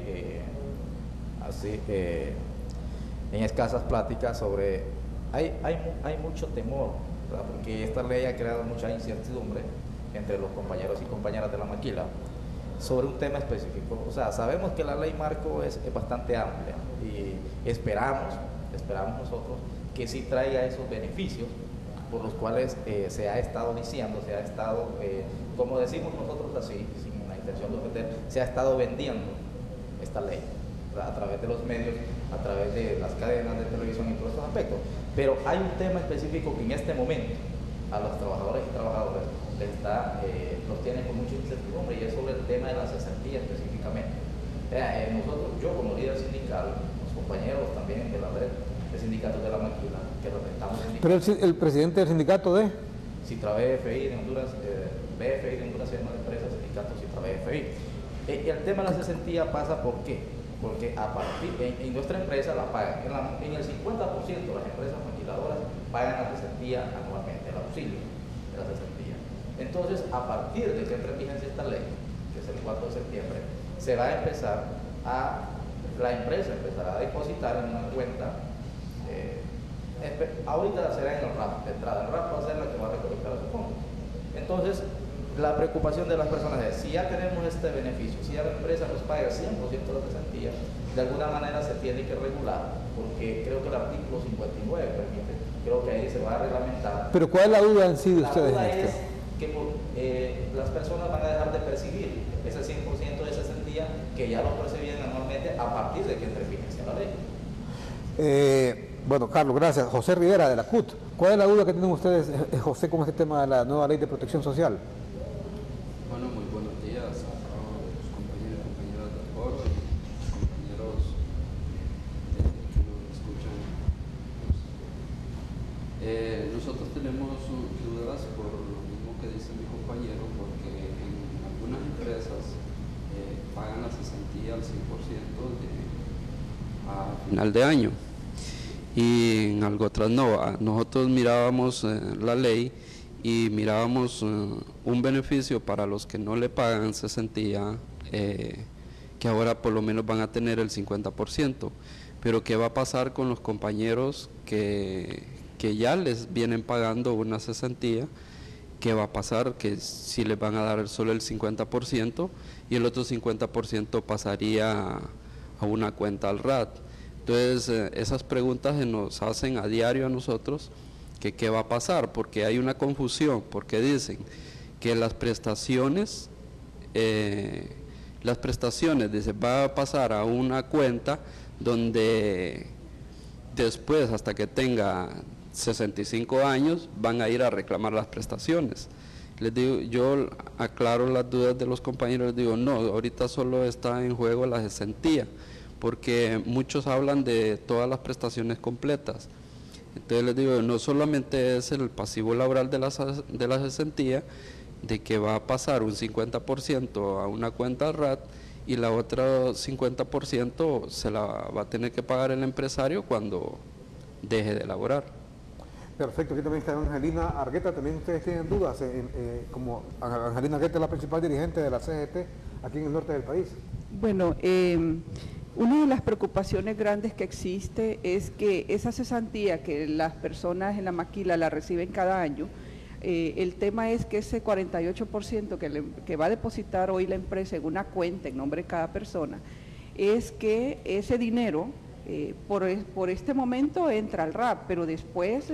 en escasas pláticas sobre... Hay mucho temor, ¿verdad? Porque esta ley ha creado mucha incertidumbre entre los compañeros y compañeras de la maquila sobre un tema específico. O sea, sabemos que la ley marco es bastante amplia y esperamos nosotros que sí traiga esos beneficios por los cuales se ha estado diciendo, como decimos nosotros así, sin la intención de ofender, se ha estado vendiendo esta ley, ¿verdad? A través de los medios, a través de las cadenas de televisión y todos estos aspectos. Pero hay un tema específico que en este momento a los trabajadores y trabajadoras los tiene con mucha incertidumbre, y es sobre el tema de la cesantía específicamente. Yo como líder sindical, los compañeros también de la red de sindicatos de la maquila, que representamos sindicatos. Pero el presidente del sindicato de Citra BFI de Honduras, BFI de Honduras se llama la empresa, sindicato Citra BFI. El tema de la cesantía pasa ¿por qué? Porque a partir, en nuestra empresa la pagan, en el 50% de las empresas maquiladoras pagan la cesantía anualmente, el auxilio de la cesantía. Entonces, a partir de que entre en vigencia esta ley, que es el 4 de septiembre, se va a empezar la empresa empezará a depositar en una cuenta, ahorita será en el RAP de entrada, el RAP va a ser la que va a recolectar su fondo. Entonces, la preocupación de las personas es, si ya tenemos este beneficio, si ya la empresa nos paga el 100% de la cesantía, de alguna manera se tiene que regular, porque creo que el artículo 59 permite, creo que ahí se va a reglamentar. Pero ¿cuál es la duda en sí de ustedes? La duda es que las personas van a dejar de percibir ese 100% de cesantía que ya lo percibían anualmente a partir de que entre en vigencia la ley. Bueno, Carlos, gracias. José Rivera, de la CUT. ¿Cuál es la duda que tienen ustedes, José, con este tema de la nueva ley de protección social? Bueno, muy buenos días a todos los compañeros y compañeras del foro y compañeros que nos escuchan. Nosotros tenemos dudas por lo mismo que dice mi compañero, porque en algunas empresas pagan la cesantía al 100% a final de año, y en algo otras no. Nosotros mirábamos la ley y mirábamos un beneficio para los que no le pagan cesantía, que ahora por lo menos van a tener el 50%, pero ¿qué va a pasar con los compañeros que ya les vienen pagando una cesantía? ¿Qué va a pasar? Que si les van a dar solo el 50% y el otro 50% pasaría a una cuenta al RAT. Entonces, esas preguntas se nos hacen a diario a nosotros, que qué va a pasar, porque hay una confusión, porque dicen que las prestaciones, dice, va a pasar a una cuenta donde después, hasta que tenga 65 años, van a ir a reclamar las prestaciones. Les digo, yo aclaro las dudas de los compañeros, les digo, no, ahorita solo está en juego la cesantía, porque muchos hablan de todas las prestaciones completas. Entonces les digo, no solamente es el pasivo laboral de la cesantía, de que va a pasar un 50% a una cuenta RAT y la otra 50% se la va a tener que pagar el empresario cuando deje de laborar. Perfecto, aquí también está Angelina Argueta. También ustedes tienen dudas, como Angelina Argueta es la principal dirigente de la CGT aquí en el norte del país. Bueno, una de las preocupaciones grandes que existe es que esa cesantía que las personas en la maquila la reciben cada año, el tema es que ese 48% que va a depositar hoy la empresa en una cuenta en nombre de cada persona, es que ese dinero por este momento entra al RAP, pero después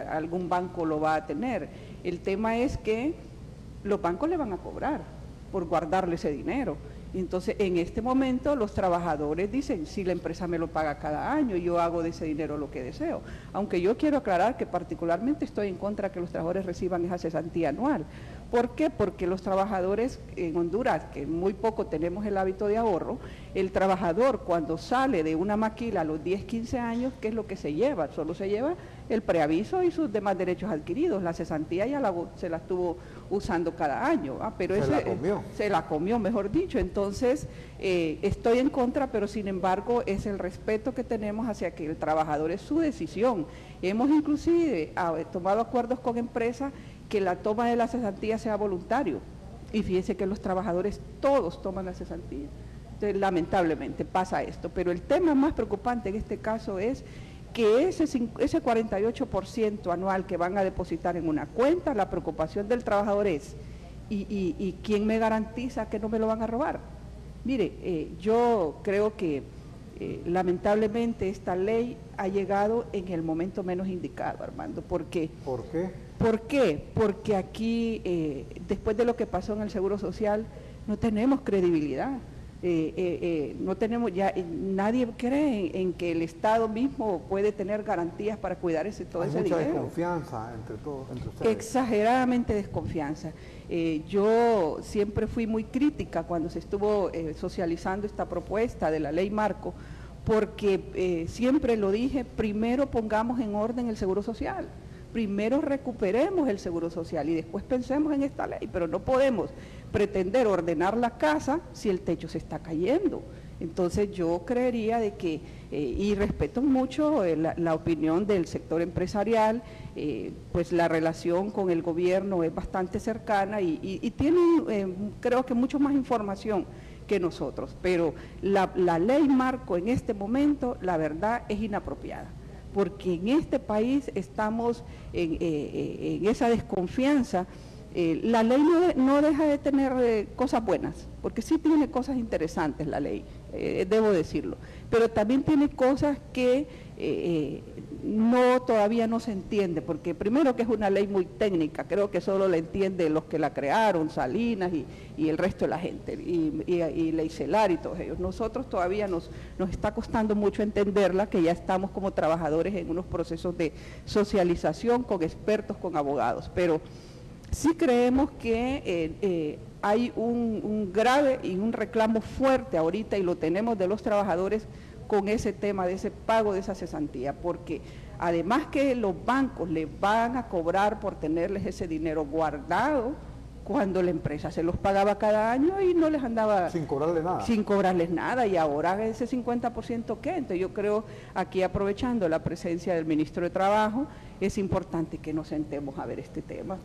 algún banco lo va a tener. El tema es que los bancos le van a cobrar por guardarle ese dinero. Entonces, en este momento los trabajadores dicen, si la empresa me lo paga cada año, yo hago de ese dinero lo que deseo. Aunque yo quiero aclarar que particularmente estoy en contra de que los trabajadores reciban esa cesantía anual. ¿Por qué? Porque los trabajadores en Honduras, que muy poco tenemos el hábito de ahorro, el trabajador cuando sale de una maquila a los 10, 15 años, ¿qué es lo que se lleva? Solo se lleva el preaviso y sus demás derechos adquiridos. La cesantía ya se la estuvo usando cada año, pero se la comió, mejor dicho. Entonces, estoy en contra, pero sin embargo es el respeto que tenemos hacia que el trabajador es su decisión. Hemos inclusive tomado acuerdos con empresas que la toma de la cesantía sea voluntario, y fíjense que los trabajadores todos toman la cesantía. Entonces, lamentablemente pasa esto, pero el tema más preocupante en este caso es que ese 48% anual que van a depositar en una cuenta, la preocupación del trabajador es, ¿y quién me garantiza que no me lo van a robar? Mire, yo creo que lamentablemente esta ley ha llegado en el momento menos indicado, Armando. ¿Por qué? ¿Por qué? ¿Por qué? Porque aquí, después de lo que pasó en el Seguro Social, no tenemos credibilidad. No tenemos ya, nadie cree en que el Estado mismo puede tener garantías para cuidar todo ese dinero. Hay mucha desconfianza entre ustedes. Exageradamente desconfianza. Yo siempre fui muy crítica cuando se estuvo socializando esta propuesta de la ley marco, porque siempre lo dije, primero pongamos en orden el seguro social. Primero recuperemos el seguro social y después pensemos en esta ley, pero no podemos pretender ordenar la casa si el techo se está cayendo. Entonces yo creería de que, y respeto mucho la opinión del sector empresarial, pues la relación con el gobierno es bastante cercana y tienen creo que mucho más información que nosotros, pero la ley marco en este momento, la verdad, es inapropiada, porque en este país estamos en esa desconfianza. La ley no deja de tener cosas buenas, porque sí tiene cosas interesantes la ley, debo decirlo, pero también tiene cosas que todavía no se entiende, porque primero que es una ley muy técnica, creo que solo la entienden los que la crearon, Salinas y el resto de la gente, y Leicelar y todos ellos. Nosotros todavía nos está costando mucho entenderla, que ya estamos como trabajadores en unos procesos de socialización con expertos, con abogados, pero sí creemos que hay un grave y un reclamo fuerte ahorita, y lo tenemos de los trabajadores con ese tema de ese pago de esa cesantía, porque además que los bancos les van a cobrar por tenerles ese dinero guardado, cuando la empresa se los pagaba cada año y no les andaba... Sin cobrarles nada. Sin cobrarles nada, y ahora ese 50% ¿qué? Entonces yo creo, aquí aprovechando la presencia del Ministro de Trabajo, es importante que nos sentemos a ver este tema,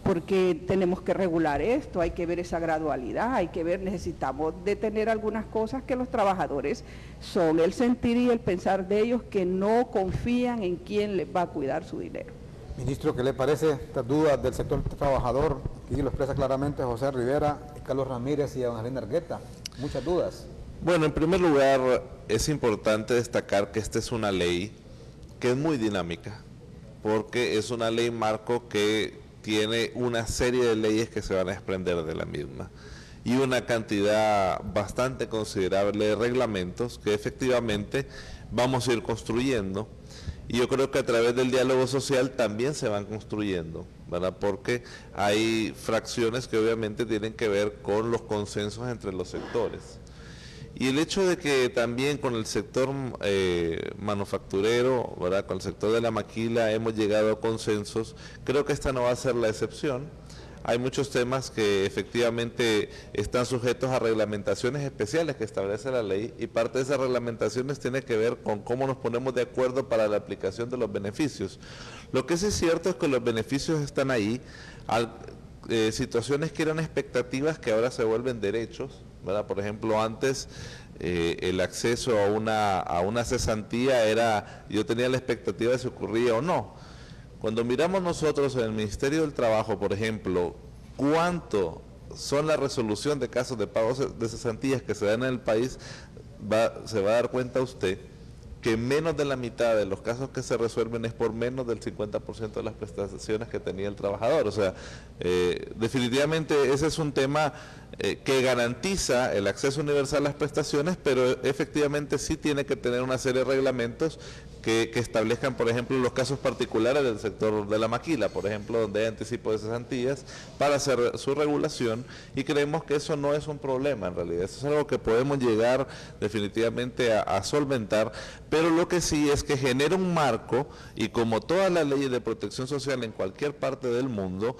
porque tenemos que regular esto, hay que ver esa gradualidad, hay que ver, necesitamos detener algunas cosas que los trabajadores son el sentir y el pensar de ellos, que no confían en quién les va a cuidar su dinero. Ministro, ¿qué le parece estas dudas del sector trabajador? Aquí lo expresa claramente José Rivera, Carlos Ramírez y Evangelina Argueta. Muchas dudas. Bueno, en primer lugar, es importante destacar que esta es una ley que es muy dinámica, porque es una ley marco que tiene una serie de leyes que se van a desprender de la misma y una cantidad bastante considerable de reglamentos que efectivamente vamos a ir construyendo. Y yo creo que a través del diálogo social también se van construyendo, ¿verdad? Porque hay fracciones que obviamente tienen que ver con los consensos entre los sectores. Y el hecho de que también con el sector manufacturero, ¿verdad?, con el sector de la maquila hemos llegado a consensos, creo que esta no va a ser la excepción. Hay muchos temas que efectivamente están sujetos a reglamentaciones especiales que establece la ley, y parte de esas reglamentaciones tiene que ver con cómo nos ponemos de acuerdo para la aplicación de los beneficios. Lo que sí es cierto es que los beneficios están ahí, situaciones que eran expectativas que ahora se vuelven derechos, ¿verdad? Por ejemplo, antes el acceso a una cesantía era, yo tenía la expectativa de si ocurría o no. Cuando miramos nosotros en el Ministerio del Trabajo, por ejemplo, cuánto son la resolución de casos de pagos de cesantías que se dan en el país, se va a dar cuenta usted que menos de la mitad de los casos que se resuelven es por menos del 50% de las prestaciones que tenía el trabajador. O sea, definitivamente ese es un tema que garantiza el acceso universal a las prestaciones, pero efectivamente sí tiene que tener una serie de reglamentos que establezcan, por ejemplo, los casos particulares del sector de la maquila, por ejemplo, donde hay anticipo de cesantías, para hacer su regulación, y creemos que eso no es un problema en realidad, eso es algo que podemos llegar definitivamente a solventar, pero lo que sí es que genera un marco, y como todas las leyes de protección social en cualquier parte del mundo,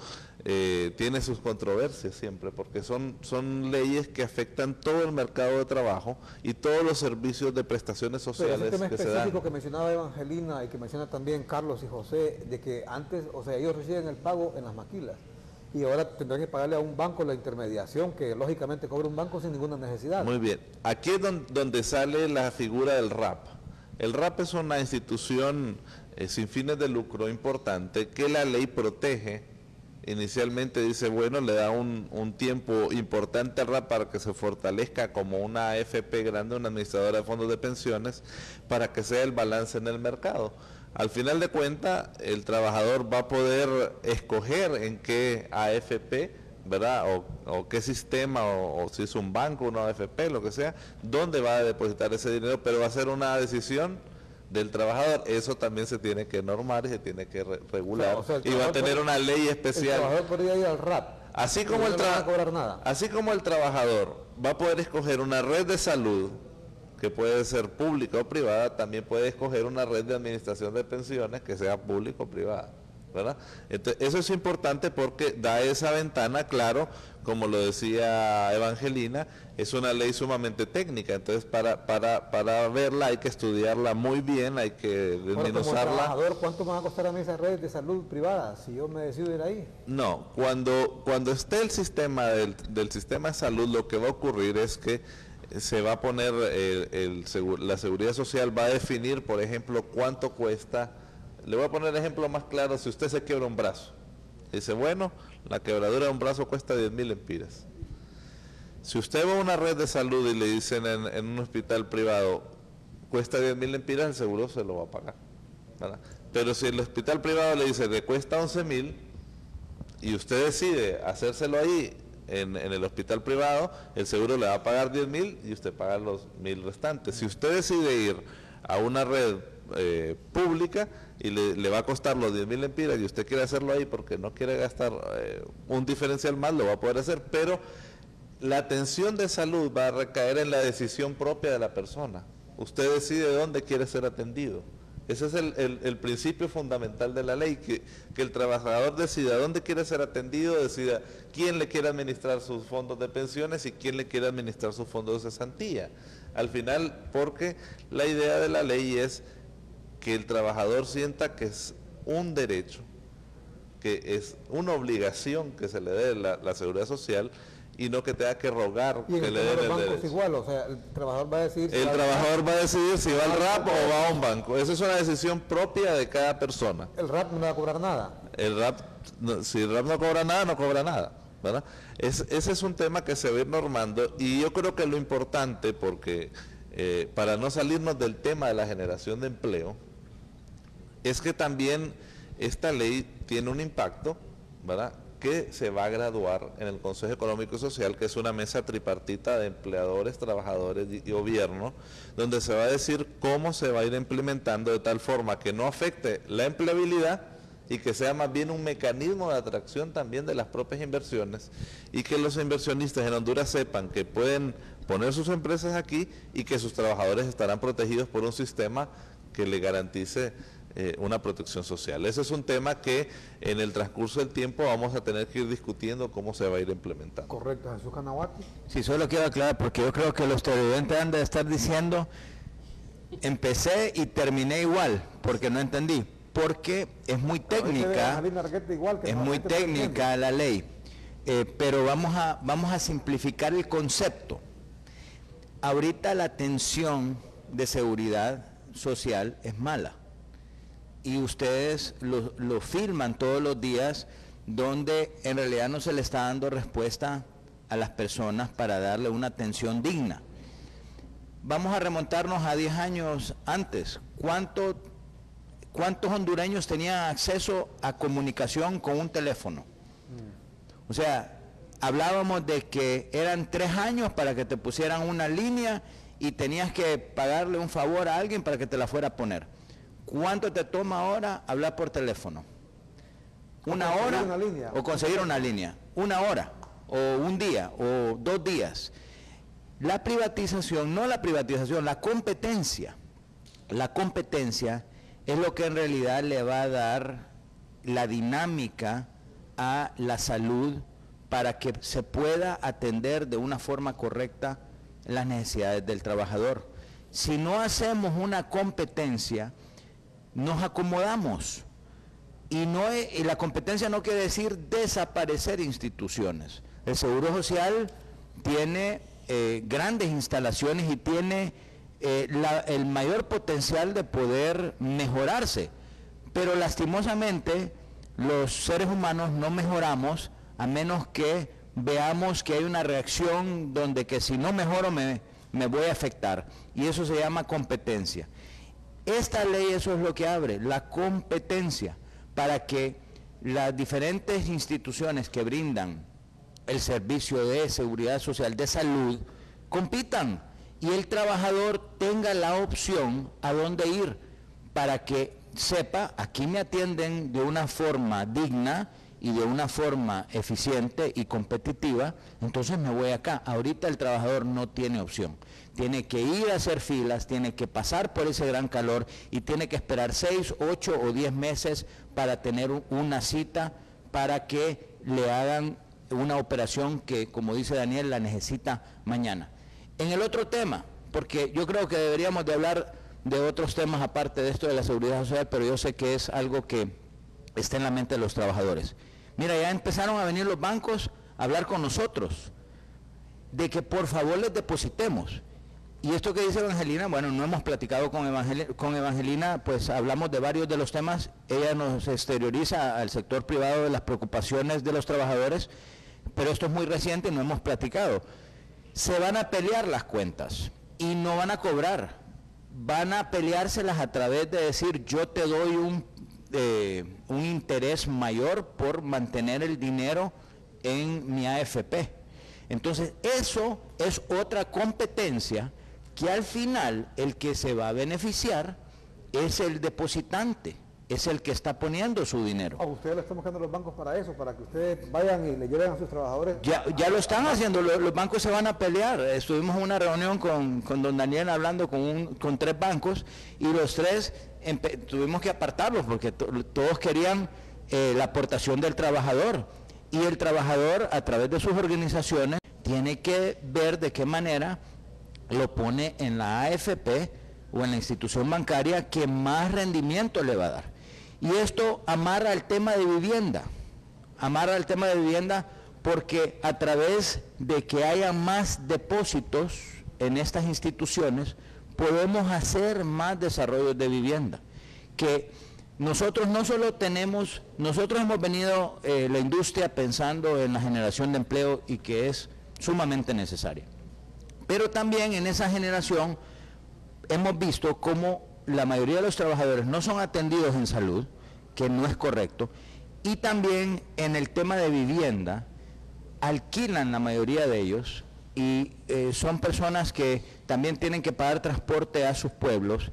tiene sus controversias siempre, porque son leyes que afectan todo el mercado de trabajo y todos los servicios de prestaciones sociales que se dan. Ese tema específico que mencionaba Evangelina y que menciona también Carlos y José, de que antes, o sea, ellos reciben el pago en las maquilas y ahora tendrán que pagarle a un banco la intermediación que lógicamente cobra un banco sin ninguna necesidad. Muy bien, aquí es donde sale la figura del RAP. El RAP es una institución sin fines de lucro importante que la ley protege. Inicialmente dice, bueno, le da un tiempo importante al RAP para que se fortalezca como una AFP grande, una administradora de fondos de pensiones, para que sea el balance en el mercado. Al final de cuentas, el trabajador va a poder escoger en qué AFP ¿verdad? O qué sistema, o si es un banco, una AFP, lo que sea, dónde va a depositar ese dinero, pero va a ser una decisión del trabajador. Eso también se tiene que normar y se tiene que regular, o sea, y va a tener una ley especial. El trabajador podría ir al RAP. Así como, no le van a cobrar nada. Así como el trabajador va a poder escoger una red de salud, que puede ser pública o privada, también puede escoger una red de administración de pensiones que sea pública o privada, ¿verdad? Entonces, eso es importante porque da esa ventana, claro, como lo decía Evangelina, es una ley sumamente técnica, entonces para verla hay que estudiarla muy bien, hay que desmenuzarla. Como trabajador, ¿cuánto me va a costar a mí esas redes de salud privada si yo me decido ir ahí? No, cuando esté el sistema del sistema de salud, lo que va a ocurrir es que se va a poner, la seguridad social va a definir, por ejemplo, cuánto cuesta. Le voy a poner el ejemplo más claro: si usted se quiebra un brazo, dice, bueno, la quebradura de un brazo cuesta 10.000 lempiras. Si usted va a una red de salud y le dicen en un hospital privado, cuesta 10.000 lempiras, el seguro se lo va a pagar, ¿verdad? Pero si el hospital privado le dice, le cuesta 11.000, y usted decide hacérselo ahí, en el hospital privado, el seguro le va a pagar 10.000 y usted paga los 1.000 restantes. Si usted decide ir a una red pública y le va a costar los 10.000 lempiras y usted quiere hacerlo ahí porque no quiere gastar un diferencial más, lo va a poder hacer, pero la atención de salud va a recaer en la decisión propia de la persona. Usted decide dónde quiere ser atendido. Ese es el principio fundamental de la ley, que el trabajador decida dónde quiere ser atendido, decida quién le quiere administrar sus fondos de pensiones y quién le quiere administrar sus fondos de cesantía. Al final, porque la idea de la ley es que el trabajador sienta que es un derecho, que es una obligación que se le dé la seguridad social, y no que tenga que rogar y que le den el derecho. Igual, o sea, el trabajador va a decidir si va al RAP o va a un banco. Esa es una decisión propia de cada persona. El RAP no va a cobrar nada. Si el RAP no cobra nada, no cobra nada, ¿verdad? Ese es un tema que se va a ir normando, y yo creo que lo importante, porque para no salirnos del tema de la generación de empleo, es que también esta ley tiene un impacto, ¿verdad?, que se va a graduar en el Consejo Económico y Social, que es una mesa tripartita de empleadores, trabajadores y gobierno, donde se va a decir cómo se va a ir implementando de tal forma que no afecte la empleabilidad y que sea más bien un mecanismo de atracción también de las propias inversiones, y que los inversionistas en Honduras sepan que pueden poner sus empresas aquí y que sus trabajadores estarán protegidos por un sistema que le garantice una protección social. Ese es un tema que en el transcurso del tiempo vamos a tener que ir discutiendo cómo se va a ir implementando. Correcto. Jesús Canahuati. Sí, solo quiero aclarar, porque yo creo que los televidentes han de estar diciendo, empecé y terminé igual, porque no entendí, porque es muy técnica, es muy técnica la ley, pero vamos a simplificar el concepto. Ahorita la atención de seguridad social es mala, y ustedes lo filman todos los días, donde en realidad no se le está dando respuesta a las personas para darle una atención digna. Vamos a remontarnos a 10 años antes. ¿Cuántos hondureños tenían acceso a comunicación con un teléfono? O sea, hablábamos de que eran 3 años para que te pusieran una línea y tenías que pagarle un favor a alguien para que te la fuera a poner. ¿Cuánto te toma ahora hablar por teléfono? ¿Una hora? O conseguir una línea. 1 hora, o un día, o 2 días. La privatización, no la privatización, la competencia. La competencia es lo que en realidad le va a dar la dinámica a la salud para que se pueda atender de una forma correcta las necesidades del trabajador. Si no hacemos una competencia, nos acomodamos, y la competencia no quiere decir desaparecer instituciones. El Seguro Social tiene grandes instalaciones y tiene el mayor potencial de poder mejorarse, pero lastimosamente los seres humanos no mejoramos a menos que veamos que hay una reacción donde que si no mejoro me voy a afectar, y eso se llama competencia. Esta ley eso es lo que abre, la competencia, para que las diferentes instituciones que brindan el servicio de seguridad social, de salud, compitan y el trabajador tenga la opción a dónde ir para que sepa, aquí me atienden de una forma digna y de una forma eficiente y competitiva, entonces me voy acá. Ahorita el trabajador no tiene opción, tiene que ir a hacer filas, tiene que pasar por ese gran calor y tiene que esperar 6, 8 o 10 meses para tener una cita para que le hagan una operación que, como dice Daniel, la necesita mañana. En el otro tema, porque yo creo que deberíamos de hablar de otros temas aparte de esto de la seguridad social, pero yo sé que es algo que está en la mente de los trabajadores. Mira, ya empezaron a venir los bancos a hablar con nosotros de que por favor les depositemos. Y esto que dice Evangelina, bueno, no hemos platicado con Evangelina, pues hablamos de varios de los temas. Ella nos exterioriza al sector privado de las preocupaciones de los trabajadores, pero esto es muy reciente y no hemos platicado. Se van a pelear las cuentas y no van a cobrar, van a peleárselas a través de decir yo te doy un interés mayor por mantener el dinero en mi AFP. Entonces eso es otra competencia que al final el que se va a beneficiar es el depositante, es el que está poniendo su dinero. ¿Ustedes le están buscando los bancos para eso, para que ustedes vayan y le lleven a sus trabajadores? Ya lo están haciendo, los bancos se van a pelear. Estuvimos en una reunión con don Daniel hablando con 3 bancos y los 3 tuvimos que apartarlos porque todos querían la aportación del trabajador, y el trabajador a través de sus organizaciones tiene que ver de qué manera lo pone en la AFP o en la institución bancaria que más rendimiento le va a dar. Y esto amarra al tema de vivienda, porque a través de que haya más depósitos en estas instituciones, podemos hacer más desarrollos de vivienda. Que nosotros no solo tenemos, nosotros hemos venido la industria pensando en la generación de empleo y que es sumamente necesaria. Pero también en esa generación hemos visto cómo la mayoría de los trabajadores no son atendidos en salud, que no es correcto, y también en el tema de vivienda, alquilan la mayoría de ellos, y son personas que también tienen que pagar transporte a sus pueblos,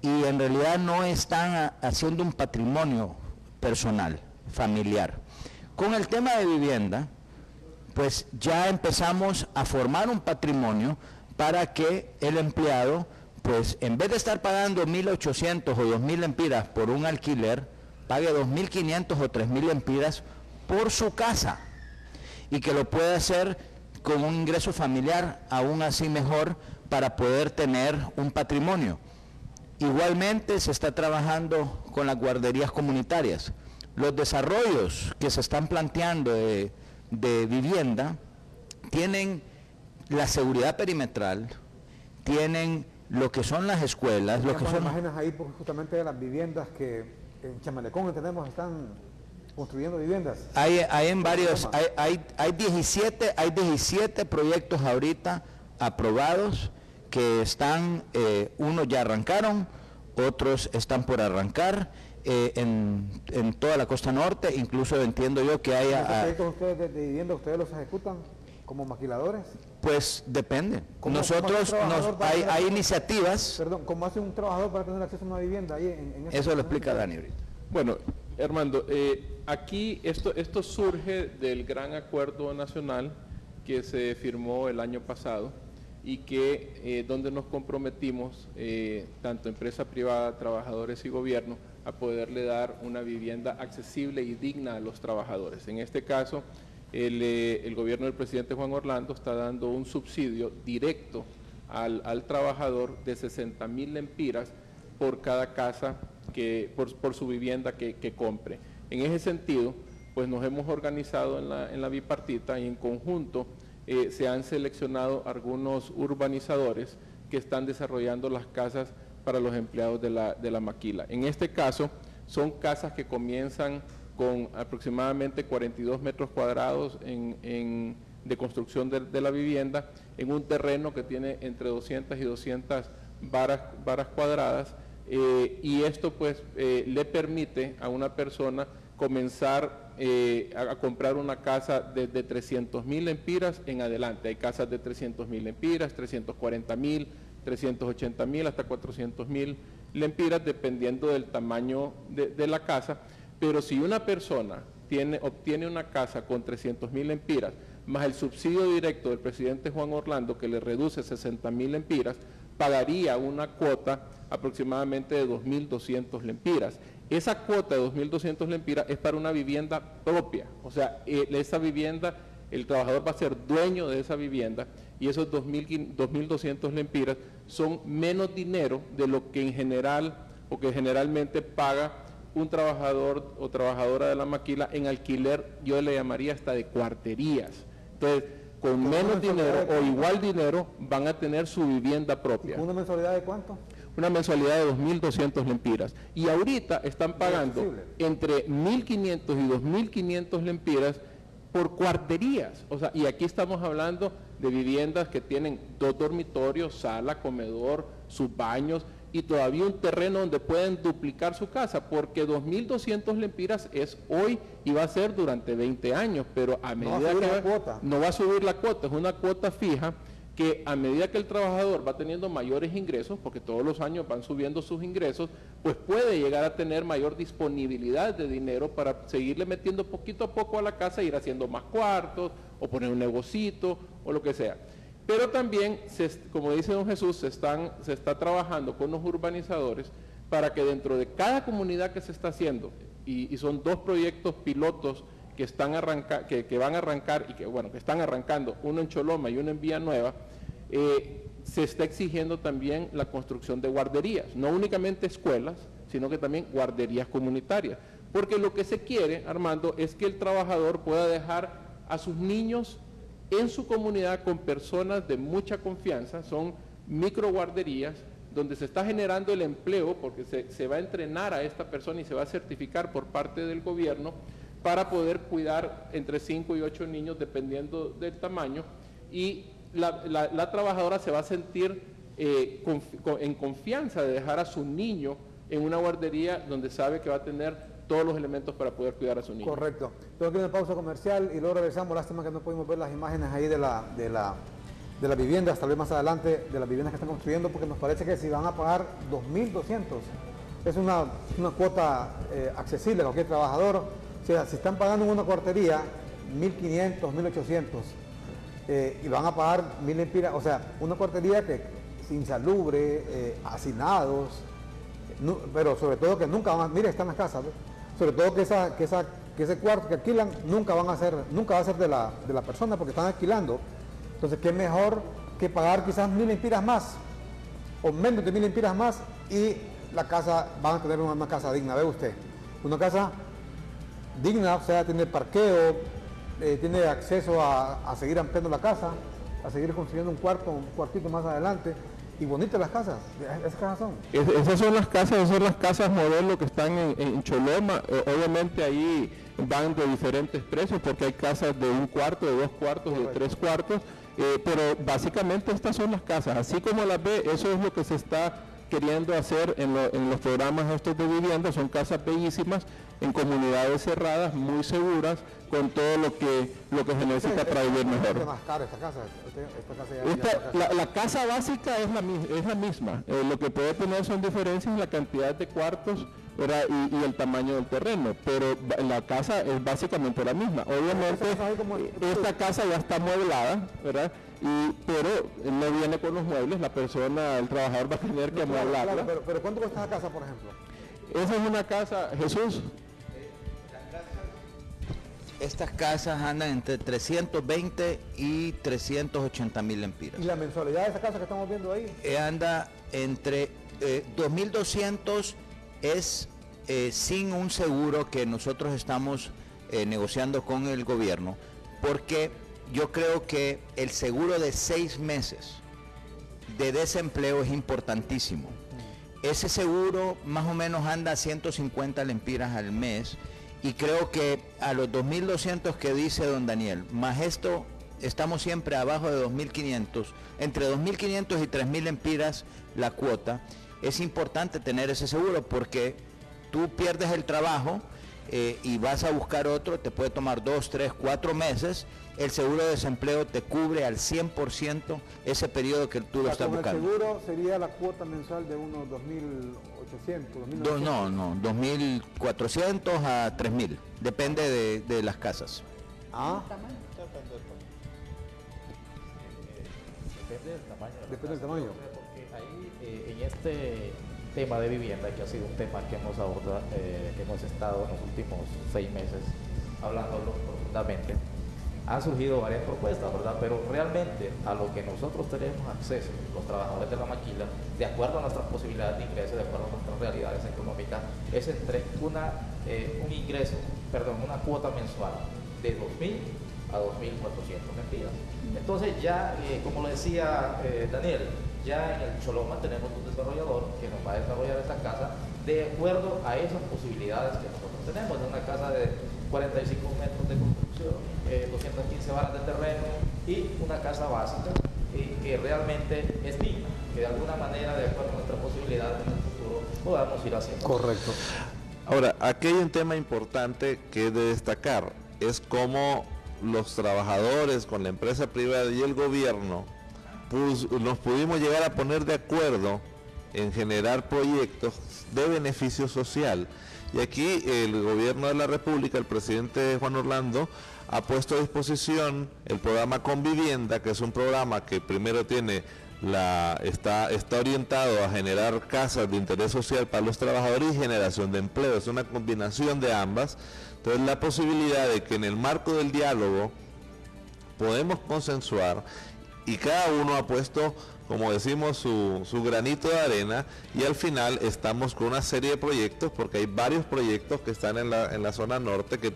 y en realidad no están haciendo un patrimonio personal, familiar. Con el tema de vivienda, pues ya empezamos a formar un patrimonio para que el empleado, pues en vez de estar pagando 1.800 o 2.000 lempiras por un alquiler, pague 2.500 o 3.000 lempiras por su casa, y que lo pueda hacer con un ingreso familiar aún así mejor para poder tener un patrimonio. Igualmente se está trabajando con las guarderías comunitarias. Los desarrollos que se están planteando de vivienda tienen la seguridad perimetral, tienen lo que son las escuelas, lo que son... imágenes ahí porque justamente de las viviendas que en Chamalecón entendemos están construyendo viviendas. Hay en varios, hay 17 proyectos ahorita aprobados que están, unos ya arrancaron, otros están por arrancar en toda la costa norte, incluso entiendo yo que haya... ¿Los proyectos ustedes de vivienda, ustedes los ejecutan como maquiladores? Pues depende. Nosotros, hay iniciativas... Perdón, ¿cómo hace un trabajador para tener acceso a una vivienda ahí en eso lo explica Dani ahorita. Bueno, Armando, aquí esto surge del gran acuerdo nacional que se firmó el año pasado y que donde nos comprometimos, tanto empresa privada, trabajadores y gobierno, a poderle dar una vivienda accesible y digna a los trabajadores. En este caso, el gobierno del presidente Juan Orlando está dando un subsidio directo al trabajador de 60.000 lempiras por cada casa, por su vivienda que compre. En ese sentido, pues nos hemos organizado en la bipartita y en conjunto se han seleccionado algunos urbanizadores que están desarrollando las casas para los empleados de la maquila. En este caso, son casas que comienzan con aproximadamente 42 metros cuadrados de construcción de la vivienda, en un terreno que tiene entre 200 y 200 varas cuadradas, y esto pues le permite a una persona comenzar a comprar una casa desde 300.000 lempiras en adelante. Hay casas de 300.000 lempiras, 340.000, 380.000 hasta 400.000 lempiras, dependiendo del tamaño de la casa. Pero si una persona obtiene una casa con 300.000 lempiras, más el subsidio directo del presidente Juan Orlando, que le reduce 60.000 lempiras, pagaría una cuota aproximadamente de 2.200 lempiras. Esa cuota de 2.200 lempiras es para una vivienda propia, o sea, esa vivienda, el trabajador va a ser dueño de esa vivienda, y esos 2.200 lempiras son menos dinero de lo que en general o que generalmente paga un trabajador o trabajadora de la maquila en alquiler, yo le llamaría hasta de cuarterías. Entonces, con menos dinero o igual dinero van a tener su vivienda propia. ¿Una mensualidad de cuánto? Una mensualidad de 2.200 lempiras. Y ahorita están pagando entre 1.500 y 2.500 lempiras por cuarterías. O sea, y aquí estamos hablando de viviendas que tienen 2 dormitorios, sala, comedor, sus baños, y todavía un terreno donde pueden duplicar su casa, porque 2.200 lempiras es hoy y va a ser durante 20 años, pero a medida no va a subir la cuota, es una cuota fija que a medida que el trabajador va teniendo mayores ingresos, porque todos los años van subiendo sus ingresos, pues puede llegar a tener mayor disponibilidad de dinero para seguirle metiendo poquito a poco a la casa, ir haciendo más cuartos, o poner un negocito, o lo que sea. Pero también, como dice don Jesús, se está trabajando con los urbanizadores para que dentro de cada comunidad que se está haciendo, y son 2 proyectos pilotos que van a arrancar y que están arrancando, uno en Choloma y uno en Villanueva, se está exigiendo también la construcción de guarderías, no únicamente escuelas, sino que también guarderías comunitarias, porque lo que se quiere, Armando, es que el trabajador pueda dejar a sus niños en su comunidad con personas de mucha confianza. Son microguarderías donde se está generando el empleo, porque se va a entrenar a esta persona y se va a certificar por parte del gobierno para poder cuidar entre 5 y 8 niños dependiendo del tamaño, y la trabajadora se va a sentir en confianza de dejar a su niño en una guardería donde sabe que va a tener todos los elementos para poder cuidar a su niño. Correcto. Tengo que ir a una pausa comercial y luego regresamos. Lástima que no pudimos ver las imágenes ahí de las viviendas, tal vez más adelante, de las viviendas que están construyendo, porque nos parece que si van a pagar 2.200, es una cuota accesible a cualquier trabajador. O sea, si están pagando en una cuartería 1.500, 1.800 y van a pagar 1.000 lempiras, o sea, una cuartería que insalubre, hacinados, pero sobre todo que nunca van a, mire, están las casas, ¿ves? Sobre todo que ese cuarto que alquilan nunca va a ser de la persona, porque están alquilando. Entonces, qué mejor que pagar quizás 1.000 lempiras más o menos de 1.000 lempiras más, y la casa, van a tener una casa digna. Ve usted, una casa digna, o sea, tiene parqueo, tiene acceso a seguir ampliando la casa, a seguir construyendo un cuartito más adelante. Y bonitas las casas, esas casas son. Esas son las casas modelo que están en Choloma. Obviamente ahí van de diferentes precios, porque hay casas de 1 cuarto, de 2 cuartos, correcto, de 3 cuartos, pero básicamente estas son las casas. Así como las ve, eso es lo que se está queriendo hacer en los programas estos de vivienda. Son casas bellísimas, en comunidades cerradas, muy seguras, con todo lo que se necesita para vivir mejor. ¿Es más cara esta casa? La casa básica es la misma. Lo que puede tener son diferencias en la cantidad de cuartos, ¿verdad? Y el tamaño del terreno, pero la casa es básicamente la misma. Obviamente esta casa ya está amueblada, ¿verdad? Pero no viene con los muebles, el trabajador va a tener que amueblarla. Claro, pero ¿cuánto cuesta esa casa, por ejemplo? Esa es una casa, Jesús. Estas casas andan entre 320 y 380.000 lempiras. ¿Y la mensualidad de esa casa que estamos viendo ahí? Anda entre 2.200, es sin un seguro que nosotros estamos negociando con el gobierno, porque yo creo que el seguro de 6 meses de desempleo es importantísimo. Ese seguro más o menos anda a 150 lempiras al mes, y creo que a los 2.200 que dice don Daniel, más esto, estamos siempre abajo de 2.500, entre 2.500 y 3.000 lempiras la cuota. Es importante tener ese seguro, porque tú pierdes el trabajo y vas a buscar otro, te puede tomar 2, 3, 4 meses. El seguro de desempleo te cubre al 100% ese periodo que tú lo estás buscando. El seguro sería la cuota mensual de unos 2.800, 2.900. No, 2.400 a 3.000, depende de las casas. Ah, Depende del tamaño. depende del tamaño. Porque ahí, en este tema de vivienda, que ha sido un tema que hemos abordado, que hemos estado en los últimos 6 meses hablándolo profundamente, han surgido varias propuestas, ¿verdad? Pero realmente a lo que nosotros tenemos acceso, los trabajadores de la maquila, de acuerdo a nuestras posibilidades de ingreso, de acuerdo a nuestras realidades económicas, es entre una cuota mensual de 2.000 a 2.400 lempiras. Entonces ya, como lo decía Daniel, ya en el Choloma tenemos un desarrollador que nos va a desarrollar esta casa de acuerdo a esas posibilidades que nosotros tenemos. Es una casa de 45 metros de construcción, 215 varas de terreno y una casa básica que realmente es digna, que de alguna manera, de acuerdo a nuestras posibilidades en el futuro, podamos ir haciendo. Correcto. Ahora, aquí hay un tema importante que es de destacar, es cómo los trabajadores con la empresa privada y el gobierno nos pudimos llegar a poner de acuerdo en generar proyectos de beneficio social. Y aquí el gobierno de la República, el presidente Juan Orlando, ha puesto a disposición el programa Convivienda, que es un programa que primero está orientado a generar casas de interés social para los trabajadores y generación de empleo. Es una combinación de ambas. Entonces, la posibilidad de que en el marco del diálogo podemos consensuar, y cada uno ha puesto, como decimos, su granito de arena, y al final estamos con una serie de proyectos, porque hay varios proyectos que están en la zona norte que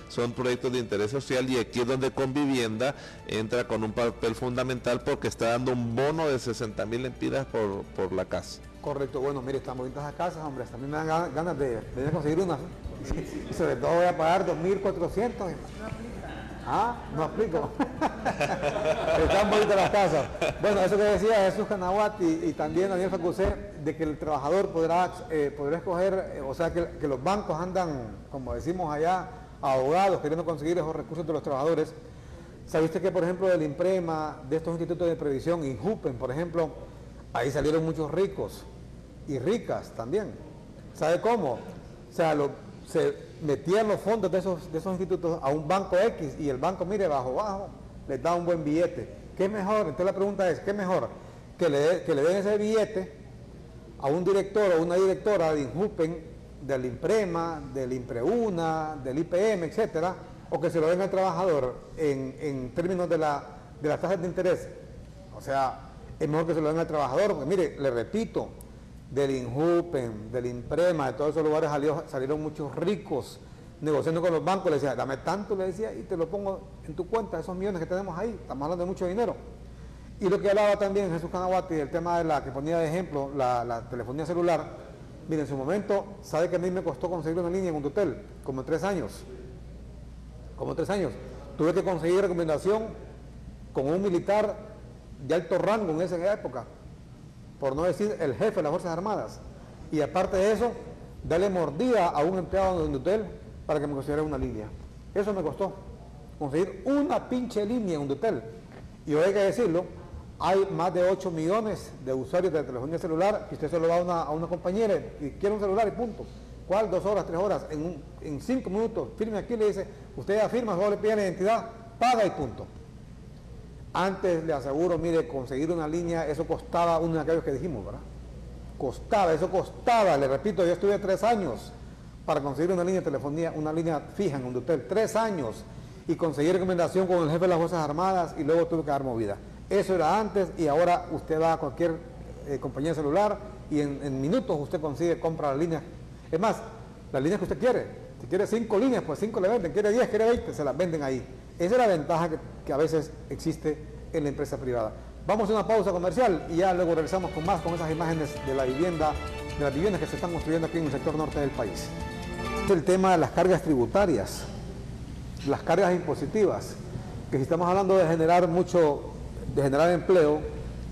son proyectos de interés social, y aquí es donde Convivienda entra con un papel fundamental porque está dando un bono de 60.000 lempiras por la casa. Correcto, bueno, mire, están bonitas las casas, hombre, también me dan ganas de conseguir una. Y sobre todo voy a pagar 2.400. Ah, no aplico. Están bonitas las casas. Bueno, eso que decía Jesús Canahuati y también Daniel Facusé, de que el trabajador podrá escoger, o sea, que los bancos andan, como decimos allá, abogados queriendo conseguir esos recursos de los trabajadores. ¿Sabiste que, por ejemplo, del IMPREMA, de estos institutos de previsión, INJUPEN, por ejemplo, ahí salieron muchos ricos y ricas también? ¿Sabe cómo? O sea, se metían los fondos de esos institutos a un banco X y el banco, mire, bajo, les da un buen billete. ¿Qué es mejor? Entonces la pregunta es, ¿qué es mejor? Que le den ese billete a un director o una directora de INJUPEN, del IMPREMA, del IMPREUNA, del IPM, etcétera, o que se lo den al trabajador en términos de las tasas de interés. O sea, es mejor que se lo den al trabajador, porque mire, le repito, del INJUPEN, del IMPREMA, de todos esos lugares salieron muchos ricos negociando con los bancos. Le decía, dame tanto, le decía, y te lo pongo en tu cuenta, esos millones que tenemos ahí, estamos hablando de mucho dinero. Y lo que hablaba también Jesús Canahuati, el tema de que ponía de ejemplo, la telefonía celular. Mire, en su momento, ¿sabe que a mí me costó conseguir una línea en un hotel? Como 3 años. Tuve que conseguir recomendación con un militar de alto rango en esa época, por no decir el jefe de las Fuerzas Armadas, y aparte de eso, darle mordida a un empleado de un hotel para que me considerara una línea. Eso me costó, conseguir una pinche línea en un hotel. Y hoy hay que decirlo, hay más de 8 millones de usuarios de telefonía celular, y usted solo va a una compañera y quiere un celular y punto. ¿Cuál? 2 horas, 3 horas, en 5 minutos, firme aquí, le dice, usted ya firma, solo le pide la identidad, paga y punto. Antes, le aseguro, mire, conseguir una línea, eso costaba uno de aquellos que dijimos, ¿verdad? Eso costaba, le repito, yo estuve 3 años para conseguir una línea de telefonía, una línea fija en un hotel, 3 años, y conseguir recomendación con el jefe de las Fuerzas Armadas, y luego tuve que dar movida. Eso era antes, y ahora usted va a cualquier compañía de celular, y en minutos usted compra la línea. Es más, las líneas que usted quiere, si quiere 5 líneas, pues 5 le venden, quiere 10, quiere 20, se las venden ahí. Esa es la ventaja que a veces existe en la empresa privada. Vamos a una pausa comercial y ya luego regresamos con esas imágenes de las viviendas que se están construyendo aquí en el sector norte del país. El tema de las cargas tributarias, las cargas impositivas, que si estamos hablando de generar empleo,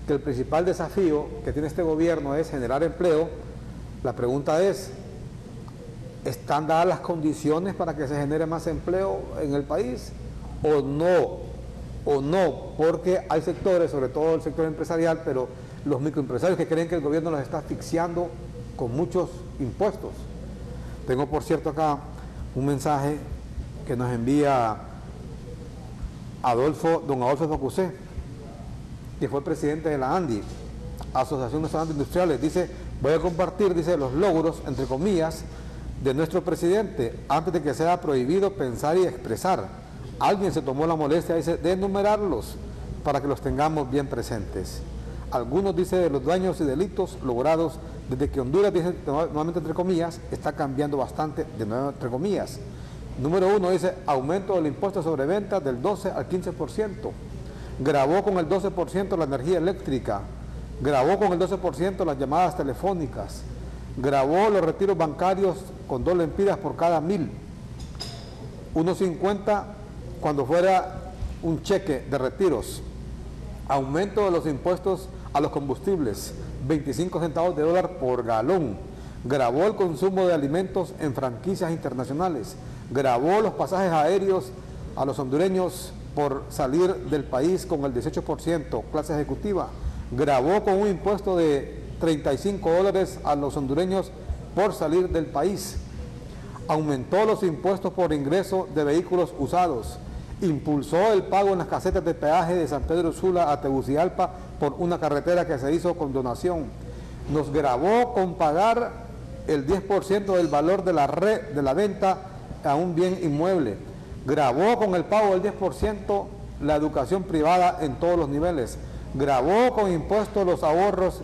que el principal desafío que tiene este gobierno es generar empleo, la pregunta es, ¿están dadas las condiciones para que se genere más empleo en el país o no? O no, porque hay sectores, sobre todo el sector empresarial, pero los microempresarios que creen que el gobierno los está asfixiando con muchos impuestos. Tengo, por cierto, acá un mensaje que nos envía don Adolfo Facusé, que fue presidente de la ANDI, Asociación Nacional de Industriales. Dice, voy a compartir, dice, los logros, entre comillas, de nuestro presidente, antes de que sea prohibido pensar y expresar. Alguien se tomó la molestia, dice, de enumerarlos para que los tengamos bien presentes. Algunos, dice, de los daños y delitos logrados desde que Honduras, dice, nuevamente entre comillas, está cambiando bastante, de nuevo entre comillas. Número 1, dice, aumento del impuesto sobre ventas del 12 al 15%. Gravó con el 12% la energía eléctrica. Gravó con el 12% las llamadas telefónicas. Gravó los retiros bancarios con 2 lempiras por cada 1000. 1.50 cuando fuera un cheque de retiros. Aumento de los impuestos a los combustibles, 25 centavos de dólar por galón. Gravó el consumo de alimentos en franquicias internacionales. Gravó los pasajes aéreos a los hondureños por salir del país con el 18%, clase ejecutiva. Gravó con un impuesto de $35 a los hondureños por salir del país. Aumentó los impuestos por ingreso de vehículos usados. Impulsó el pago en las casetas de peaje de San Pedro Sula a Tegucigalpa por una carretera que se hizo con donación. Nos gravó con pagar el 10% del valor de la venta a un bien inmueble. Gravó con el pago del 10% la educación privada en todos los niveles. Gravó con impuestos los ahorros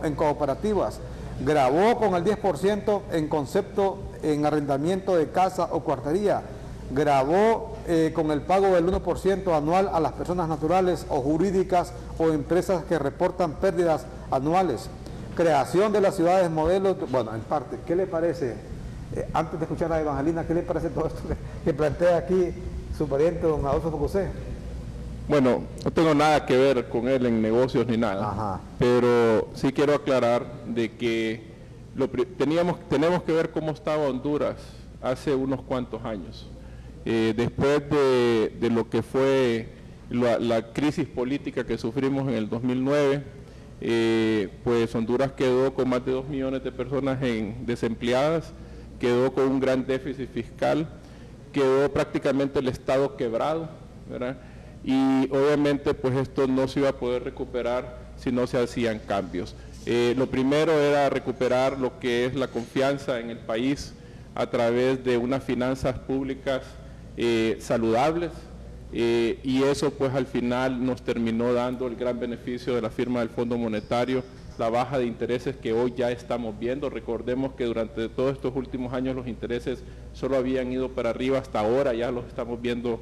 en cooperativas. Gravó con el 10% en concepto en arrendamiento de casa o cuartería. Gravó con el pago del 1% anual a las personas naturales o jurídicas o empresas que reportan pérdidas anuales. Creación de las ciudades modelos, bueno, en parte, ¿qué le parece? Antes de escuchar a Evangelina, ¿qué le parece todo esto que plantea aquí su pariente don Adolfo Facusé? Bueno, no tengo nada que ver con él en negocios ni nada. Ajá. Pero sí quiero aclarar de que tenemos que ver cómo estaba Honduras hace unos cuantos años. Después de lo que fue la crisis política que sufrimos en el 2009, pues Honduras quedó con más de 2 millones de personas desempleadas, quedó con un gran déficit fiscal, quedó prácticamente el Estado quebrado, ¿verdad? Y obviamente pues esto no se iba a poder recuperar si no se hacían cambios. Lo primero era recuperar lo que es la confianza en el país a través de unas finanzas públicas saludables, y eso pues al final nos terminó dando el gran beneficio de la firma del Fondo Monetario, la baja de intereses que hoy ya estamos viendo. Recordemos que durante todos estos últimos años los intereses solo habían ido para arriba, hasta ahora ya los estamos viendo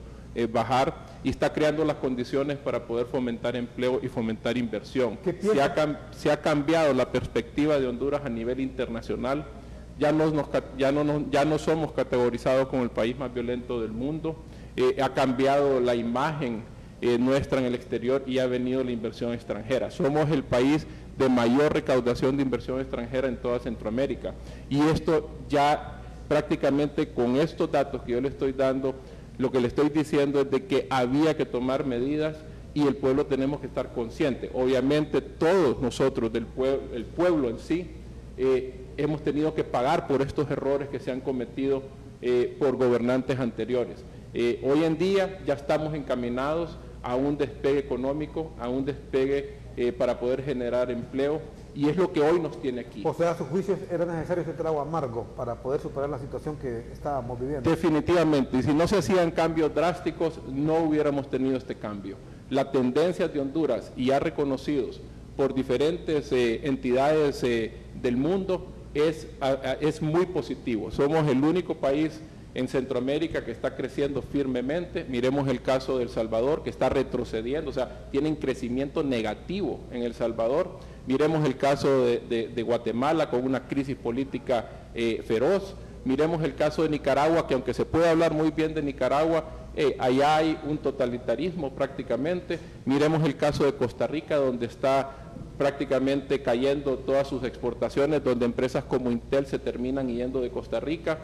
bajar, y está creando las condiciones para poder fomentar empleo y fomentar inversión. Se ha cambiado la perspectiva de Honduras a nivel internacional. Ya no somos categorizados como el país más violento del mundo. Ha cambiado la imagen nuestra en el exterior y ha venido la inversión extranjera. Somos el país de mayor recaudación de inversión extranjera en toda Centroamérica. Y esto ya prácticamente con estos datos que yo le estoy dando, lo que le estoy diciendo es de que había que tomar medidas y el pueblo tenemos que estar consciente. Obviamente todos nosotros, el pueblo en sí, hemos tenido que pagar por estos errores que se han cometido por gobernantes anteriores. Hoy en día ya estamos encaminados a un despegue económico, a un despegue para poder generar empleo, y es lo que hoy nos tiene aquí. O sea, a sus juicios era necesario ese trago amargo para poder superar la situación que estábamos viviendo. Definitivamente, y si no se hacían cambios drásticos, no hubiéramos tenido este cambio. La tendencia de Honduras, y ya reconocidos por diferentes entidades del mundo, es muy positivo. Somos el único país en Centroamérica que está creciendo firmemente. Miremos el caso de El Salvador, que está retrocediendo, o sea, tienen crecimiento negativo en El Salvador. Miremos el caso de Guatemala, con una crisis política feroz. Miremos el caso de Nicaragua, que aunque se puede hablar muy bien de Nicaragua, allá hay un totalitarismo prácticamente. Miremos el caso de Costa Rica, donde está prácticamente cayendo todas sus exportaciones, donde empresas como Intel se terminan yendo de Costa Rica.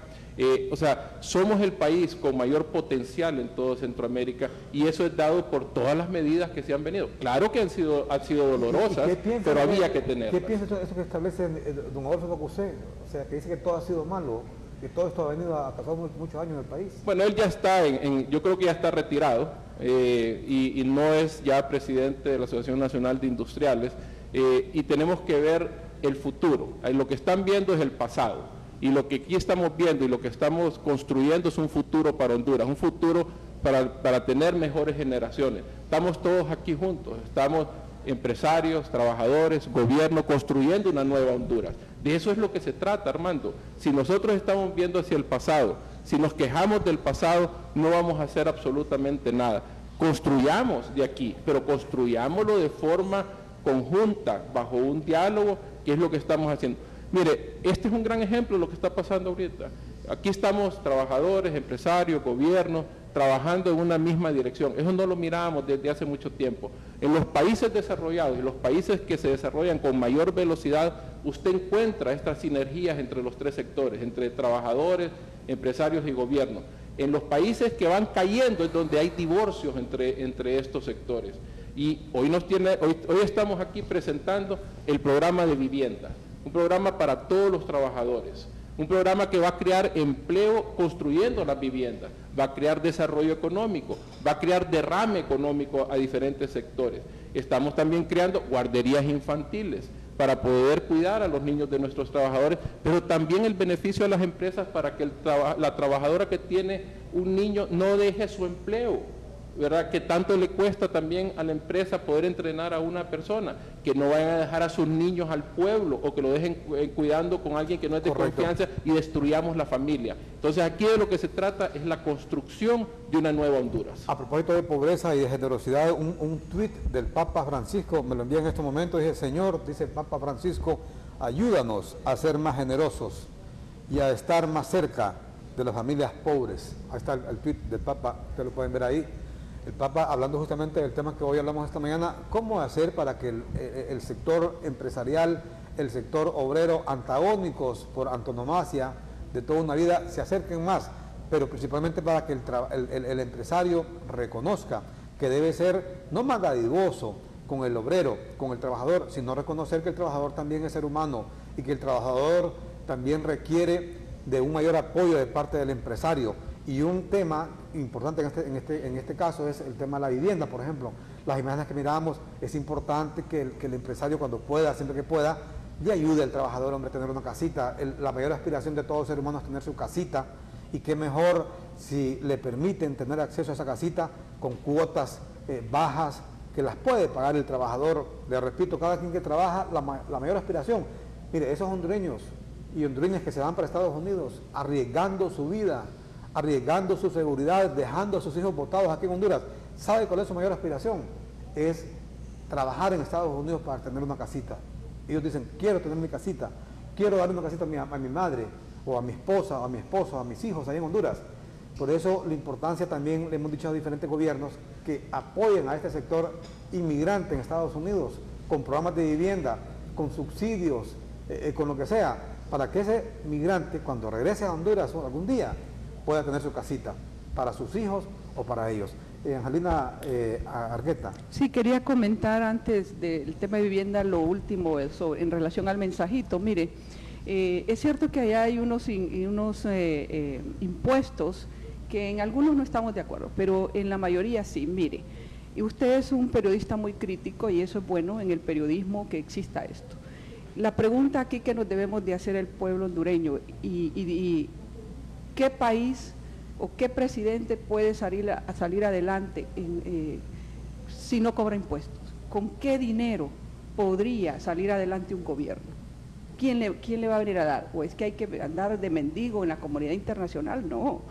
O sea, somos el país con mayor potencial en todo Centroamérica y eso es dado por todas las medidas que se han venido. Claro que han sido dolorosas, pero había que tenerlas. ¿Qué piensa eso que establece don Adolfo Bocusé? O sea, que dice que todo ha sido malo, que todo esto ha venido a pasar muchos años en el país. Bueno, él ya está, yo creo que ya está retirado y no es ya presidente de la Asociación Nacional de Industriales y tenemos que ver el futuro. Lo que están viendo es el pasado. Y lo que aquí estamos viendo y lo que estamos construyendo es un futuro para Honduras, un futuro para tener mejores generaciones. Estamos todos aquí juntos, estamos empresarios, trabajadores, gobierno, construyendo una nueva Honduras. De eso es lo que se trata, Armando. Si nosotros estamos viendo hacia el pasado, si nos quejamos del pasado, no vamos a hacer absolutamente nada. Construyamos de aquí, pero construyámoslo de forma conjunta, bajo un diálogo, que es lo que estamos haciendo. Mire, este es un gran ejemplo de lo que está pasando ahorita. Aquí estamos trabajadores, empresarios, gobiernos, trabajando en una misma dirección. Eso no lo mirábamos desde hace mucho tiempo. En los países desarrollados, en los países que se desarrollan con mayor velocidad, usted encuentra estas sinergias entre los tres sectores, entre trabajadores, empresarios y gobiernos. En los países que van cayendo es donde hay divorcios entre estos sectores. Y hoy estamos aquí presentando el programa de vivienda. Un programa para todos los trabajadores, un programa que va a crear empleo construyendo las viviendas, va a crear desarrollo económico, va a crear derrame económico a diferentes sectores. Estamos también creando guarderías infantiles para poder cuidar a los niños de nuestros trabajadores, pero también el beneficio a las empresas para que la trabajadora que tiene un niño no deje su empleo, ¿verdad? Que tanto le cuesta también a la empresa poder entrenar a una persona, que no vayan a dejar a sus niños al pueblo o que lo dejen cuidando con alguien que no es de confianza y destruyamos la familia. Entonces aquí de lo que se trata es la construcción de una nueva Honduras. A propósito de pobreza y de generosidad, un tuit del Papa Francisco, me lo envía en estos momentos, dice: Señor, dice el Papa Francisco, ayúdanos a ser más generosos y a estar más cerca de las familias pobres. Ahí está el tuit del Papa, ustedes lo pueden ver ahí. El Papa hablando justamente del tema que hoy hablamos esta mañana, cómo hacer para que el sector empresarial, el sector obrero, antagónicos por antonomasia de toda una vida, se acerquen más, pero principalmente para que el empresario reconozca que debe ser no más dadivoso con el obrero, con el trabajador, sino reconocer que el trabajador también es ser humano y que el trabajador también requiere de un mayor apoyo de parte del empresario. Y un tema importante en este caso es el tema de la vivienda, por ejemplo. Las imágenes que mirábamos, es importante que el empresario cuando pueda, siempre que pueda, le ayude al trabajador, hombre, a tener una casita. La mayor aspiración de todo ser humano es tener su casita, y qué mejor si le permiten tener acceso a esa casita con cuotas bajas que las puede pagar el trabajador. Le repito, cada quien que trabaja, la mayor aspiración. Mire, esos hondureños y hondureñas que se van para Estados Unidos arriesgando su vida, arriesgando su seguridad, dejando a sus hijos botados aquí en Honduras, ¿sabe cuál es su mayor aspiración? Es trabajar en Estados Unidos para tener una casita. Ellos dicen: quiero tener mi casita, quiero darle una casita a mi madre, o a mi esposa, o a mi esposo, a mis hijos ahí en Honduras. Por eso la importancia también, le hemos dicho a diferentes gobiernos, que apoyen a este sector inmigrante en Estados Unidos, con programas de vivienda, con subsidios, con lo que sea, para que ese migrante, cuando regrese a Honduras algún día, pueda tener su casita para sus hijos o para ellos. Angelina Argueta. Sí, quería comentar antes del tema de vivienda lo último en relación al mensajito. Mire, es cierto que allá hay unos impuestos que en algunos no estamos de acuerdo, pero en la mayoría sí. Mire, y usted es un periodista muy crítico y eso es bueno en el periodismo que exista esto. La pregunta aquí que nos debemos de hacer el pueblo hondureño y ¿qué país o qué presidente puede salir adelante si no cobra impuestos? ¿Con qué dinero podría salir adelante un gobierno? ¿Quién le va a venir a dar? ¿O es que hay que andar de mendigo en la comunidad internacional? No,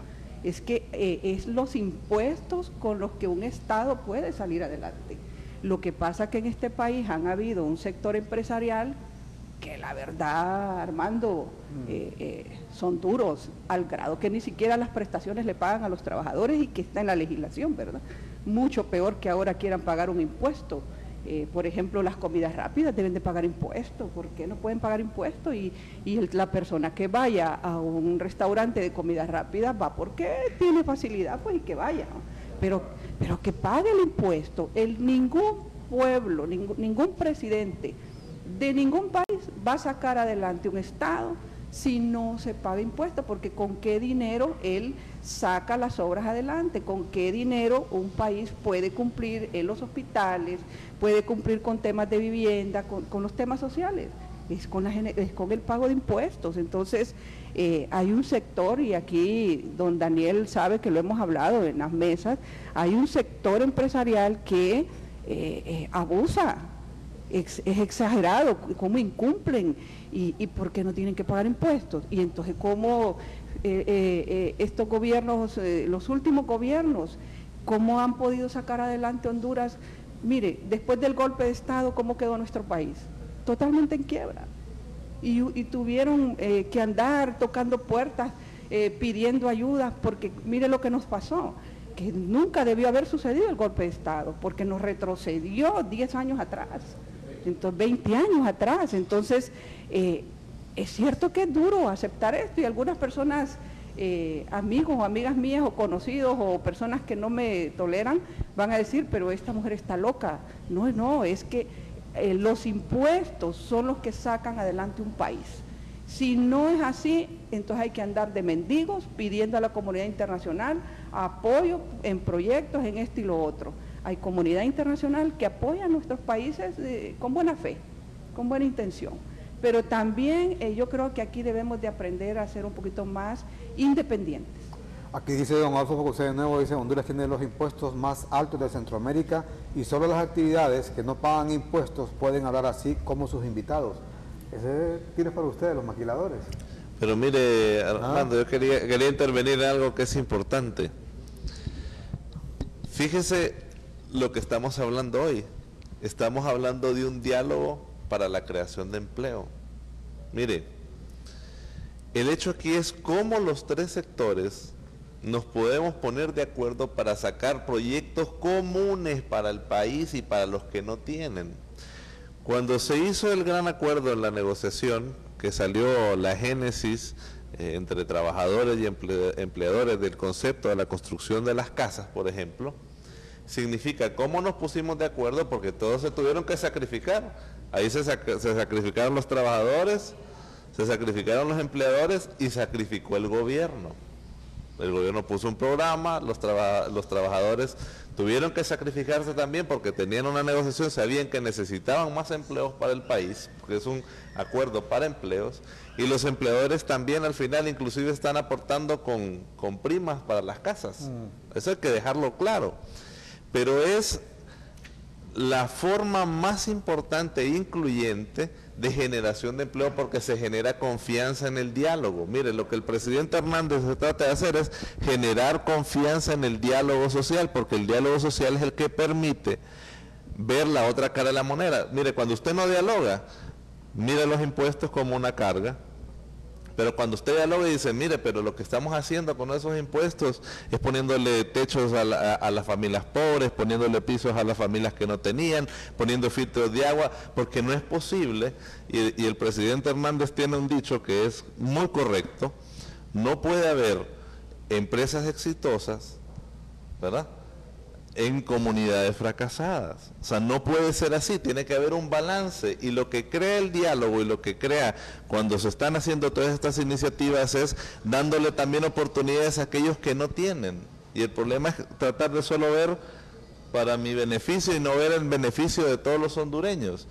es que es los impuestos con los que un Estado puede salir adelante. Lo que pasa es que en este país han habido un sector empresarial que la verdad, Armando, son duros, al grado que ni siquiera las prestaciones le pagan a los trabajadores y que está en la legislación, ¿verdad? Mucho peor que ahora quieran pagar un impuesto Por ejemplo, las comidas rápidas deben de pagar impuestos. ¿Por qué no pueden pagar impuestos? Y la persona que vaya a un restaurante de comida rápida va porque tiene facilidad, pues, y que vaya, ¿no? Pero que pague el impuesto. Ningún pueblo, ningún presidente de ningún país va a sacar adelante un Estado si no se paga impuestos, porque con qué dinero él saca las obras adelante, con qué dinero un país puede cumplir en los hospitales, puede cumplir con temas de vivienda, con los temas sociales, es con el pago de impuestos. Entonces hay un sector, y aquí don Daniel sabe que lo hemos hablado en las mesas, hay un sector empresarial que abusa, es exagerado, cómo incumplen y por qué no tienen que pagar impuestos. Y entonces cómo estos gobiernos, los últimos gobiernos, cómo han podido sacar adelante Honduras. Mire, después del golpe de Estado, ¿cómo quedó nuestro país? Totalmente en quiebra. Y tuvieron que andar tocando puertas, pidiendo ayuda, porque mire lo que nos pasó, que nunca debió haber sucedido el golpe de Estado, porque nos retrocedió 10 años atrás, entonces 20 años atrás. Entonces, es cierto que es duro aceptar esto, y algunas personas, amigos o amigas mías o conocidos o personas que no me toleran, van a decir, pero esta mujer está loca. No, es que los impuestos son los que sacan adelante un país. Si no es así, entonces hay que andar de mendigos pidiendo a la comunidad internacional apoyo en proyectos, en esto y lo otro. Hay comunidad internacional que apoya a nuestros países con buena fe, con buena intención. Pero también yo creo que aquí debemos de aprender a ser un poquito más independientes. Aquí dice don Adolfo José de nuevo, dice Honduras tiene los impuestos más altos de Centroamérica y solo las actividades que no pagan impuestos pueden hablar así como sus invitados. Ese tiene para ustedes, los maquiladores. Pero mire, Armando, yo quería intervenir en algo que es importante. Fíjese lo que estamos hablando hoy. Estamos hablando de un diálogo para la creación de empleo. Mire, el hecho aquí es cómo los tres sectores nos podemos poner de acuerdo para sacar proyectos comunes para el país y para los que no tienen. Cuando se hizo el gran acuerdo en la negociación, que salió la génesis entre trabajadores y empleadores del concepto de la construcción de las casas, por ejemplo, significa cómo nos pusimos de acuerdo, porque todos se tuvieron que sacrificar. Ahí se sacrificaron los trabajadores, se sacrificaron los empleadores y sacrificó el gobierno. El gobierno puso un programa, los trabajadores tuvieron que sacrificarse también porque tenían una negociación, sabían que necesitaban más empleos para el país, porque es un acuerdo para empleos, y los empleadores también al final inclusive están aportando con primas para las casas. Eso hay que dejarlo claro. Pero es la forma más importante e incluyente de generación de empleo, porque se genera confianza en el diálogo. Mire, lo que el presidente Hernández se trata de hacer es generar confianza en el diálogo social, porque el diálogo social es el que permite ver la otra cara de la moneda. Mire, cuando usted no dialoga, mire los impuestos como una carga, pero cuando usted dialoga y dice, mire, pero lo que estamos haciendo con esos impuestos es poniéndole techos a las familias pobres, poniéndole pisos a las familias que no tenían, poniendo filtros de agua, porque no es posible, y el presidente Hernández tiene un dicho que es muy correcto: no puede haber empresas exitosas, ¿verdad?, en comunidades fracasadas. O sea, no puede ser así, tiene que haber un balance, y lo que crea el diálogo y lo que crea cuando se están haciendo todas estas iniciativas es dándole también oportunidades a aquellos que no tienen, y el problema es tratar de solo ver para mi beneficio y no ver el beneficio de todos los hondureños.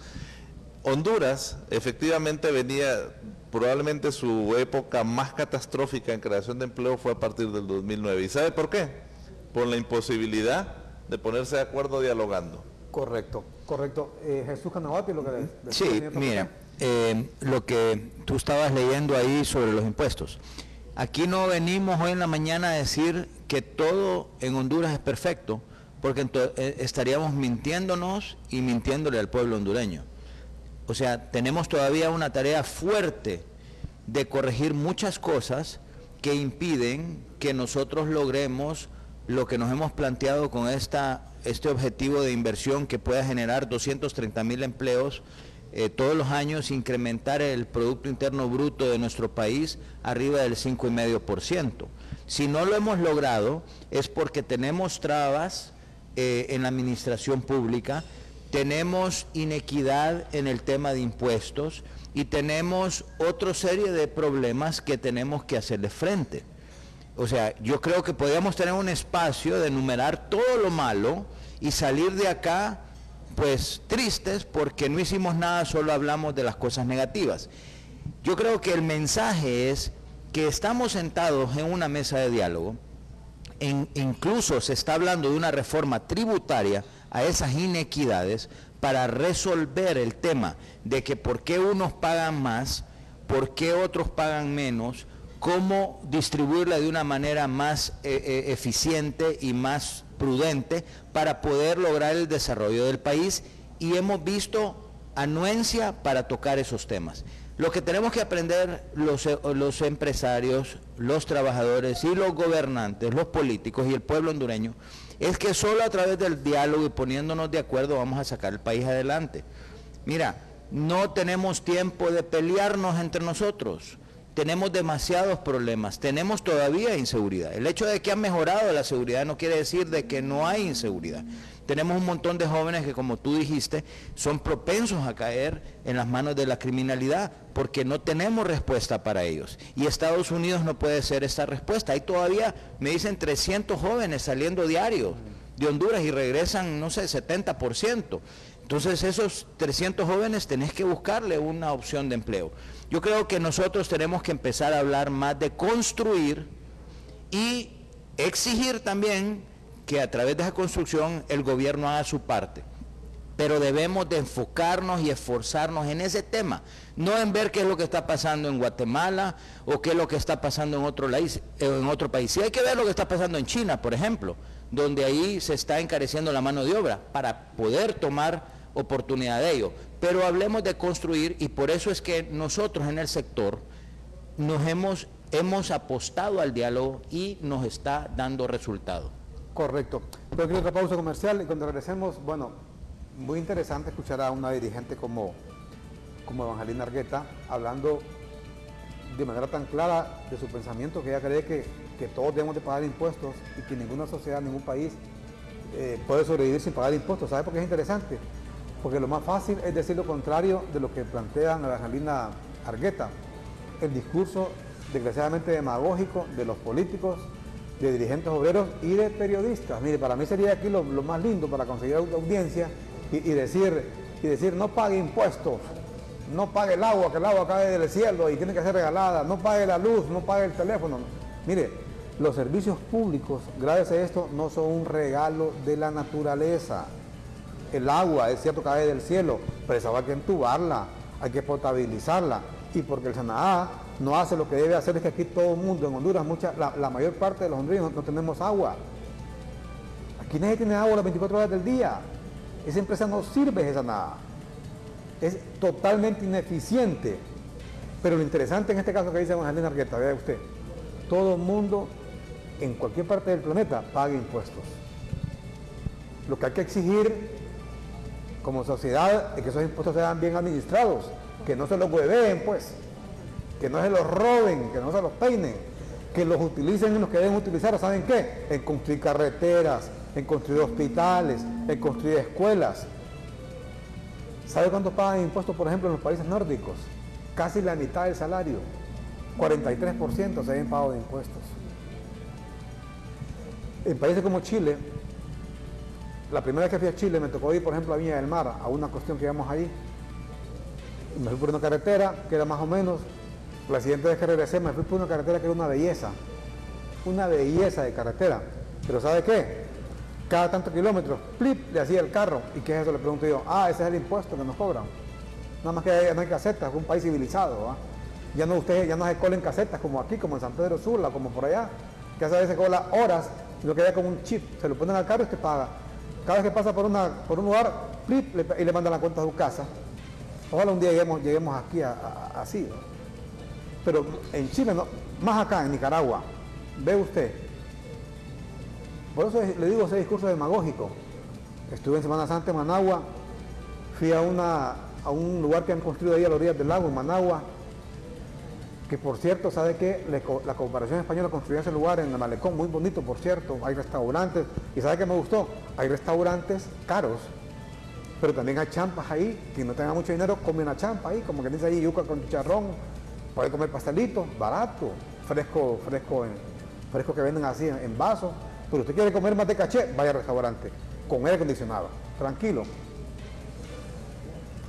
Honduras efectivamente venía, probablemente su época más catastrófica en creación de empleo fue a partir del 2009, ¿y sabe por qué? Por la imposibilidad de ponerse de acuerdo dialogando. Correcto. Jesús Canavati, lo que... Sí, mira, lo que tú estabas leyendo ahí sobre los impuestos. Aquí no venimos hoy en la mañana a decir que todo en Honduras es perfecto, porque estaríamos mintiéndonos y mintiéndole al pueblo hondureño. O sea, tenemos todavía una tarea fuerte de corregir muchas cosas que impiden que nosotros logremos lo que nos hemos planteado con esta este objetivo de inversión que pueda generar 230,000 empleos todos los años, incrementar el Producto Interno Bruto de nuestro país arriba del 5,5%. Si no lo hemos logrado es porque tenemos trabas en la administración pública, tenemos inequidad en el tema de impuestos y tenemos otra serie de problemas que tenemos que hacerle frente. O sea, yo creo que podríamos tener un espacio de enumerar todo lo malo y salir de acá pues tristes porque no hicimos nada, solo hablamos de las cosas negativas. Yo creo que el mensaje es que estamos sentados en una mesa de diálogo, incluso se está hablando de una reforma tributaria a esas inequidades para resolver el tema de que por qué unos pagan más, por qué otros pagan menos, cómo distribuirla de una manera más eficiente y más prudente para poder lograr el desarrollo del país, y hemos visto anuencia para tocar esos temas. Lo que tenemos que aprender los empresarios, los trabajadores y los gobernantes, los políticos y el pueblo hondureño, es que solo a través del diálogo y poniéndonos de acuerdo vamos a sacar el país adelante. Mira, no tenemos tiempo de pelearnos entre nosotros. Tenemos demasiados problemas, tenemos todavía inseguridad. El hecho de que ha mejorado la seguridad no quiere decir de que no hay inseguridad. Tenemos un montón de jóvenes que, como tú dijiste, son propensos a caer en las manos de la criminalidad porque no tenemos respuesta para ellos. Y Estados Unidos no puede ser esta respuesta. Hay todavía, me dicen, 300 jóvenes saliendo diarios de Honduras y regresan, no sé, 70%. Entonces esos 300 jóvenes tenés que buscarle una opción de empleo. Yo creo que nosotros tenemos que empezar a hablar más de construir y exigir también que a través de esa construcción el gobierno haga su parte. Pero debemos de enfocarnos y esforzarnos en ese tema, no en ver qué es lo que está pasando en Guatemala o qué es lo que está pasando en otro país. Sí hay que ver lo que está pasando en China, por ejemplo, donde ahí se está encareciendo la mano de obra para poder tomar oportunidad de ello. Pero hablemos de construir, y por eso es que nosotros en el sector hemos apostado al diálogo y nos está dando resultado. Correcto. Pero aquí otra pausa comercial y cuando regresemos, bueno, muy interesante escuchar a una dirigente como Evangelina Argueta hablando de manera tan clara de su pensamiento, que ella cree que todos debemos de pagar impuestos y que ninguna sociedad, ningún país puede sobrevivir sin pagar impuestos. ¿Sabe por qué es interesante? Porque lo más fácil es decir lo contrario de lo que plantean Evangelina Argueta. El discurso desgraciadamente demagógico de los políticos, de dirigentes obreros y de periodistas. Mire, para mí sería aquí lo más lindo para conseguir audiencia y decir no pague impuestos, no pague el agua, que el agua cae del cielo y tiene que ser regalada, no pague la luz, no pague el teléfono. Mire, los servicios públicos, gracias a esto, no son un regalo de la naturaleza. El agua, es cierto, cae del cielo, pero esa agua hay que entubarla, hay que potabilizarla. Y porque el SENAA no hace lo que debe hacer, es que aquí todo el mundo, en Honduras, la mayor parte de los hondureños no tenemos agua. Aquí nadie tiene agua las 24 horas del día. Esa empresa no sirve de SENAA. Es totalmente ineficiente. Pero lo interesante en este caso que dice Evangelina Argueta, vea usted, todo el mundo en cualquier parte del planeta paga impuestos. Lo que hay que exigir como sociedad es que esos impuestos sean bien administrados, que no se los hueveen, pues, que no se los roben, que no se los peinen, que los utilicen en los que deben utilizar. ¿Saben qué? En construir carreteras, en construir hospitales, en construir escuelas. ¿Sabe cuánto pagan impuestos, por ejemplo, en los países nórdicos? Casi la mitad del salario. 43% se ven pagado de impuestos. En países como Chile, la primera vez que fui a Chile me tocó ir, por ejemplo, a Viña del Mar, a una cuestión que íbamos ahí. Me fui por una carretera que era más o menos, la siguiente vez que regresé me fui por una carretera que era una belleza de carretera. Pero ¿sabe qué? Cada tantos kilómetros, plip, le hacía el carro. ¿Y qué es eso? Le pregunto yo. Ese es el impuesto que nos cobran. Nada más que no hay casetas, es un país civilizado, ¿va? Ya no se colen casetas como aquí, como en San Pedro Sula, como por allá, que a veces se cola horas, y lo que hay como un chip, se lo ponen al carro y usted paga. Cada vez que pasa por un lugar, plip, y le mandan la cuenta a su casa. Ojalá un día lleguemos aquí así, ¿no? Pero en Chile, no, más acá en Nicaragua, ve usted. Por eso le digo ese discurso demagógico. Estuve en Semana Santa en Managua, fui a un lugar que han construido ahí a las orillas del lago, en Managua, que por cierto, ¿sabe qué? La Cooperación Española construyó ese lugar en el malecón, muy bonito por cierto, hay restaurantes, y ¿sabe qué me gustó? Hay restaurantes caros, pero también hay champas ahí, quien no tenga mucho dinero come una champa ahí, como que dice ahí yuca con chicharrón, puede comer pastelitos, barato, fresco que venden así en vaso, pero usted quiere comer más de caché, vaya al restaurante, con aire acondicionado, tranquilo.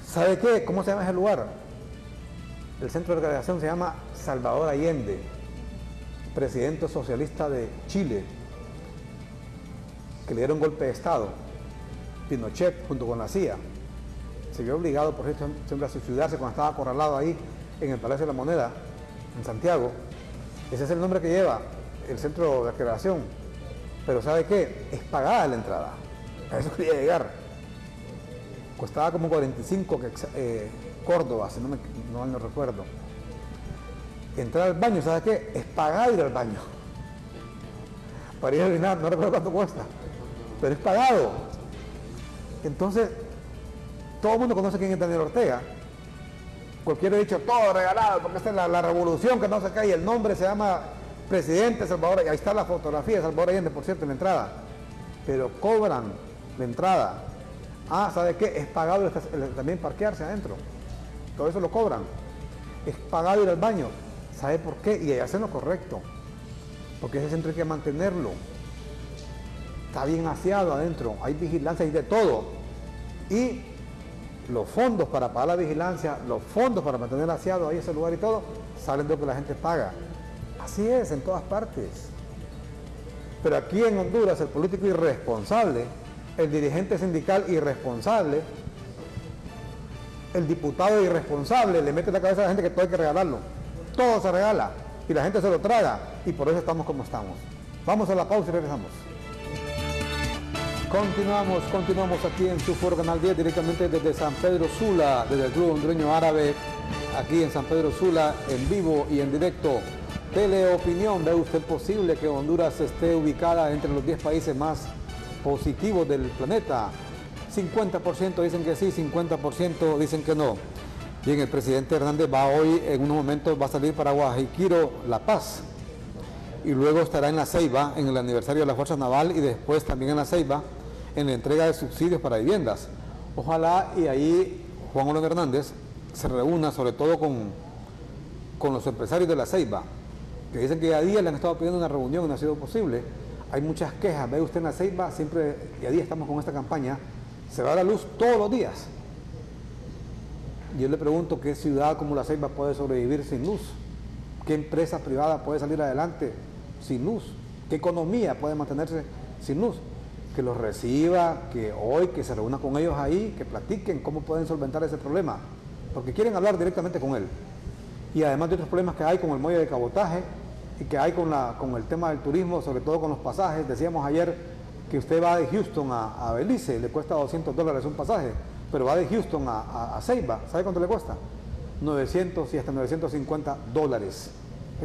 ¿Sabe qué? ¿Cómo se llama ese lugar? El centro de recreación se llama Salvador Allende, presidente socialista de Chile, que le dieron golpe de Estado, Pinochet junto con la CIA. Se vio obligado, por cierto, siempre a suicidarse cuando estaba acorralado ahí en el Palacio de la Moneda, en Santiago. Ese es el nombre que lleva el centro de recreación. Pero ¿sabe qué? Es pagada la entrada. A eso quería llegar. Costaba como 45 Córdoba, si no recuerdo. Entrar al baño, ¿sabe qué? Es pagado ir al baño. Para ir a orinar, no recuerdo cuánto cuesta, pero es pagado. Entonces, todo el mundo conoce quién es Daniel Ortega. Cualquiera ha dicho, todo regalado, porque esta es la revolución que no se cae. El nombre se llama Presidente Salvador, y ahí está la fotografía de Salvador Allende, por cierto, en la entrada. Pero cobran la entrada. Ah, ¿sabe qué? Es pagado también parquearse adentro. Todo eso lo cobran. Es pagado ir al baño. ¿Sabe por qué? Y hacen lo correcto. Porque ese centro hay que mantenerlo. Está bien aseado adentro. Hay vigilancia y de todo. Y los fondos para pagar la vigilancia, los fondos para mantener aseado ahí ese lugar y todo, salen de lo que la gente paga. Así es en todas partes. Pero aquí en Honduras el político irresponsable, el dirigente sindical irresponsable, el diputado irresponsable le mete en la cabeza a la gente que todo hay que regalarlo. Todo se regala y la gente se lo traga y por eso estamos como estamos. Vamos a la pausa y regresamos. Continuamos aquí en su foro Canal 10 directamente desde San Pedro Sula, desde el Club Hondureño Árabe, aquí en San Pedro Sula, en vivo y en directo. Teleopinión, ¿ve usted posible que Honduras esté ubicada entre los 10 países más positivos del planeta? 50% dicen que sí, 50% dicen que no. Bien, el presidente Hernández va hoy, en unos momentos va a salir para Guajiquiro, La Paz, y luego estará en La Ceiba, en el aniversario de la Fuerza Naval, y después también en La Ceiba, en la entrega de subsidios para viviendas. Ojalá y ahí Juan Orlando Hernández se reúna sobre todo con los empresarios de La Ceiba, que dicen que a día le han estado pidiendo una reunión y no ha sido posible. Hay muchas quejas, ve usted en La Ceiba, siempre, y a día estamos con esta campaña, se va a la luz todos los días. Yo le pregunto qué ciudad como La Ceiba puede sobrevivir sin luz, qué empresa privada puede salir adelante sin luz, qué economía puede mantenerse sin luz. Que los reciba, que se reúna con ellos ahí, que platiquen cómo pueden solventar ese problema, porque quieren hablar directamente con él. Y además de otros problemas que hay con el muelle de cabotaje y que hay con el tema del turismo, sobre todo con los pasajes. Decíamos ayer que usted va de Houston a Belice, le cuesta $200 un pasaje, pero va de Houston a Ceiba, ¿sabe cuánto le cuesta? 900 y hasta $950.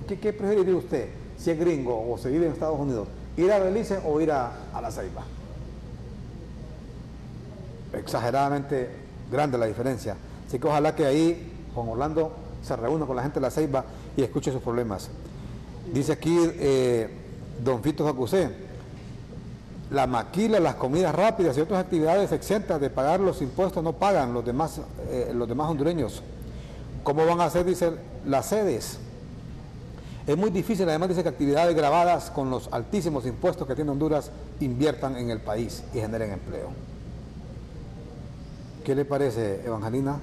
¿Qué preferiría usted, si es gringo o se vive en Estados Unidos? ¿Ir a Belice o ir a La Ceiba? Exageradamente grande la diferencia. Así que ojalá que ahí Juan Orlando se reúna con la gente de La Ceiba y escuche sus problemas. Dice aquí don Fito Jacusé, la maquila, las comidas rápidas y otras actividades exentas de pagar los impuestos no pagan los demás hondureños. ¿Cómo van a hacer, dice, las sedes? Es muy difícil, además dice que actividades grabadas con los altísimos impuestos que tiene Honduras inviertan en el país y generen empleo. ¿Qué le parece, Evangelina?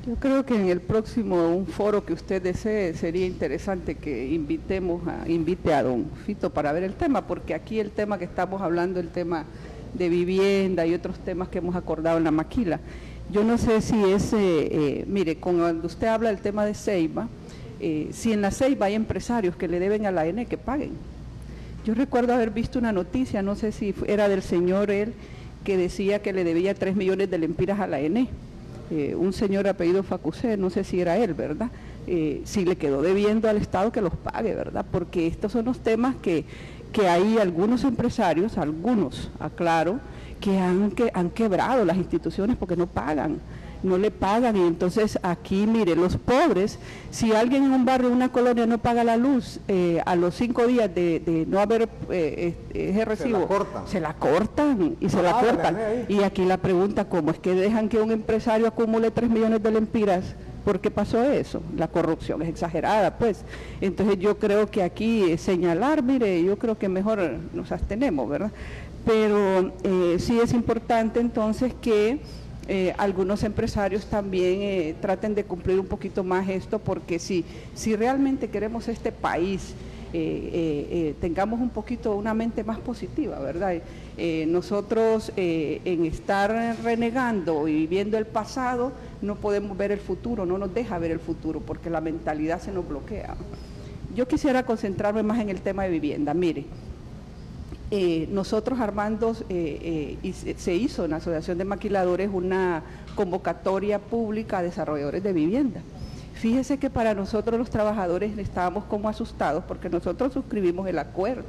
Yo creo que en el próximo, un foro que usted desee, sería interesante que invite a don Fito para ver el tema, porque aquí el tema que estamos hablando, el tema de vivienda y otros temas que hemos acordado en la maquila. Yo no sé si mire, cuando usted habla del tema de Ceiba, si en la Ceiba hay empresarios que le deben a la ANE, que paguen. Yo recuerdo haber visto una noticia, no sé si era del señor él, que decía que le debía 3 millones de lempiras a la ANE. Un señor apellido Facusé, no sé si era él, ¿verdad? Si le quedó debiendo al Estado, que los pague, ¿verdad? Porque estos son los temas que hay algunos empresarios, aclaro, que han quebrado las instituciones porque no pagan. No le pagan, y entonces aquí, mire, los pobres, si alguien en un barrio, en una colonia no paga la luz, a los 5 días de no haber ese recibo, se la cortan y se la cortan. Y aquí la pregunta, ¿cómo es que dejan que un empresario acumule 3 millones de lempiras? ¿Por qué pasó eso? La corrupción es exagerada, pues. Entonces yo creo que aquí señalar, mire, yo creo que mejor nos abstenemos, ¿verdad? Pero sí es importante entonces que algunos empresarios también traten de cumplir un poquito más esto, porque si realmente queremos este país, tengamos un poquito una mente más positiva, ¿verdad? Nosotros en estar renegando y viendo el pasado no podemos ver el futuro, no nos deja ver el futuro porque la mentalidad se nos bloquea. Yo quisiera concentrarme más en el tema de vivienda. Mire, nosotros, Armando, se hizo en la Asociación de Maquiladores una convocatoria pública a desarrolladores de vivienda. Fíjese que para nosotros los trabajadores estábamos como asustados porque nosotros suscribimos el acuerdo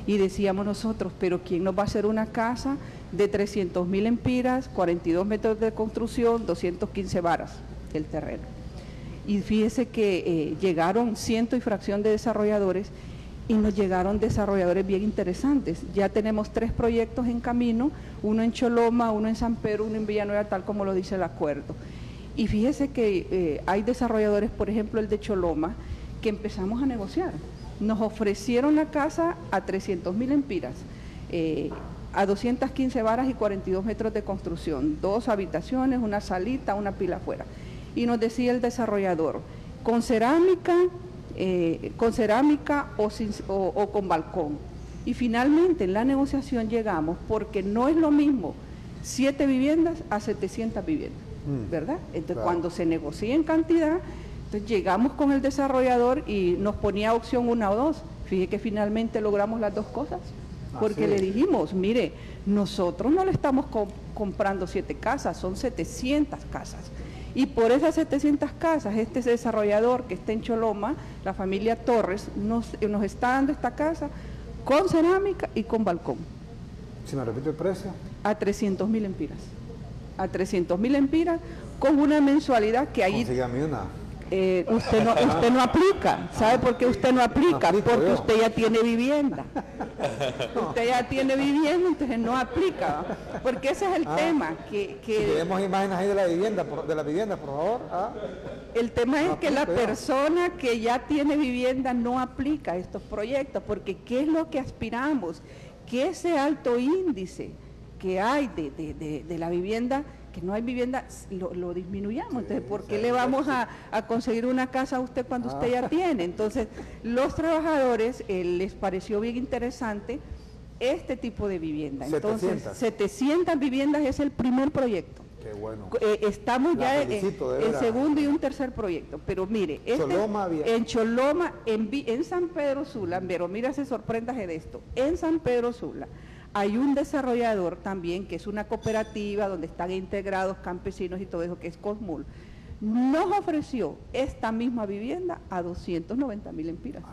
y decíamos nosotros, pero ¿quién nos va a hacer una casa de 300.000 empiras, 42 metros de construcción, 215 varas el terreno? Y fíjese que llegaron ciento y fracción de desarrolladores y nos llegaron desarrolladores bien interesantes. Ya tenemos 3 proyectos en camino, uno en Choloma, uno en San Pedro, uno en Villanueva, tal como lo dice el acuerdo. Y fíjese que hay desarrolladores, por ejemplo el de Choloma, que empezamos a negociar. Nos ofrecieron la casa a 300.000 empiras, a 215 varas y 42 metros de construcción, 2 habitaciones, una salita, una pila afuera. Y nos decía el desarrollador, con cerámica o con balcón. Y finalmente en la negociación llegamos, porque no es lo mismo 7 viviendas a 700 viviendas, ¿verdad? Entonces claro, cuando se negocia en cantidad, entonces llegamos con el desarrollador y nos ponía opción 1 o 2. Fíjese que finalmente logramos las 2 cosas, porque le dijimos, mire, nosotros no le estamos comprando 7 casas, son 700 casas. Y por esas 700 casas, este desarrollador que está en Choloma, la familia Torres, nos está dando esta casa con cerámica y con balcón. ¿Si me repite el precio? A 300.000 empiras. A 300.000 empiras con una mensualidad que ahí... Consígame una. Usted no aplica. ¿Sabe por qué usted no aplica? Porque usted ya tiene vivienda. Usted ya tiene vivienda, entonces no aplica. Porque ese es el tema. Que si tenemos imágenes ahí de la vivienda, por favor. El tema es que la persona que ya tiene vivienda no aplica a estos proyectos, porque ¿qué es lo que aspiramos? Que ese alto índice que hay de la vivienda, que no hay vivienda, lo disminuyamos. Entonces, ¿por qué le vamos a conseguir una casa a usted cuando usted ya tiene? Entonces, los trabajadores les pareció bien interesante este tipo de vivienda. Entonces, 700 viviendas es el primer proyecto. Qué bueno. Estamos ya en segundo y un tercer proyecto. Pero mire, en Choloma, en San Pedro Sula, pero mira, se sorpréndase de esto, en San Pedro Sula, hay un desarrollador también, que es una cooperativa donde están integrados campesinos y todo eso, que es Cosmul. Nos ofreció esta misma vivienda a 290.000 empiras.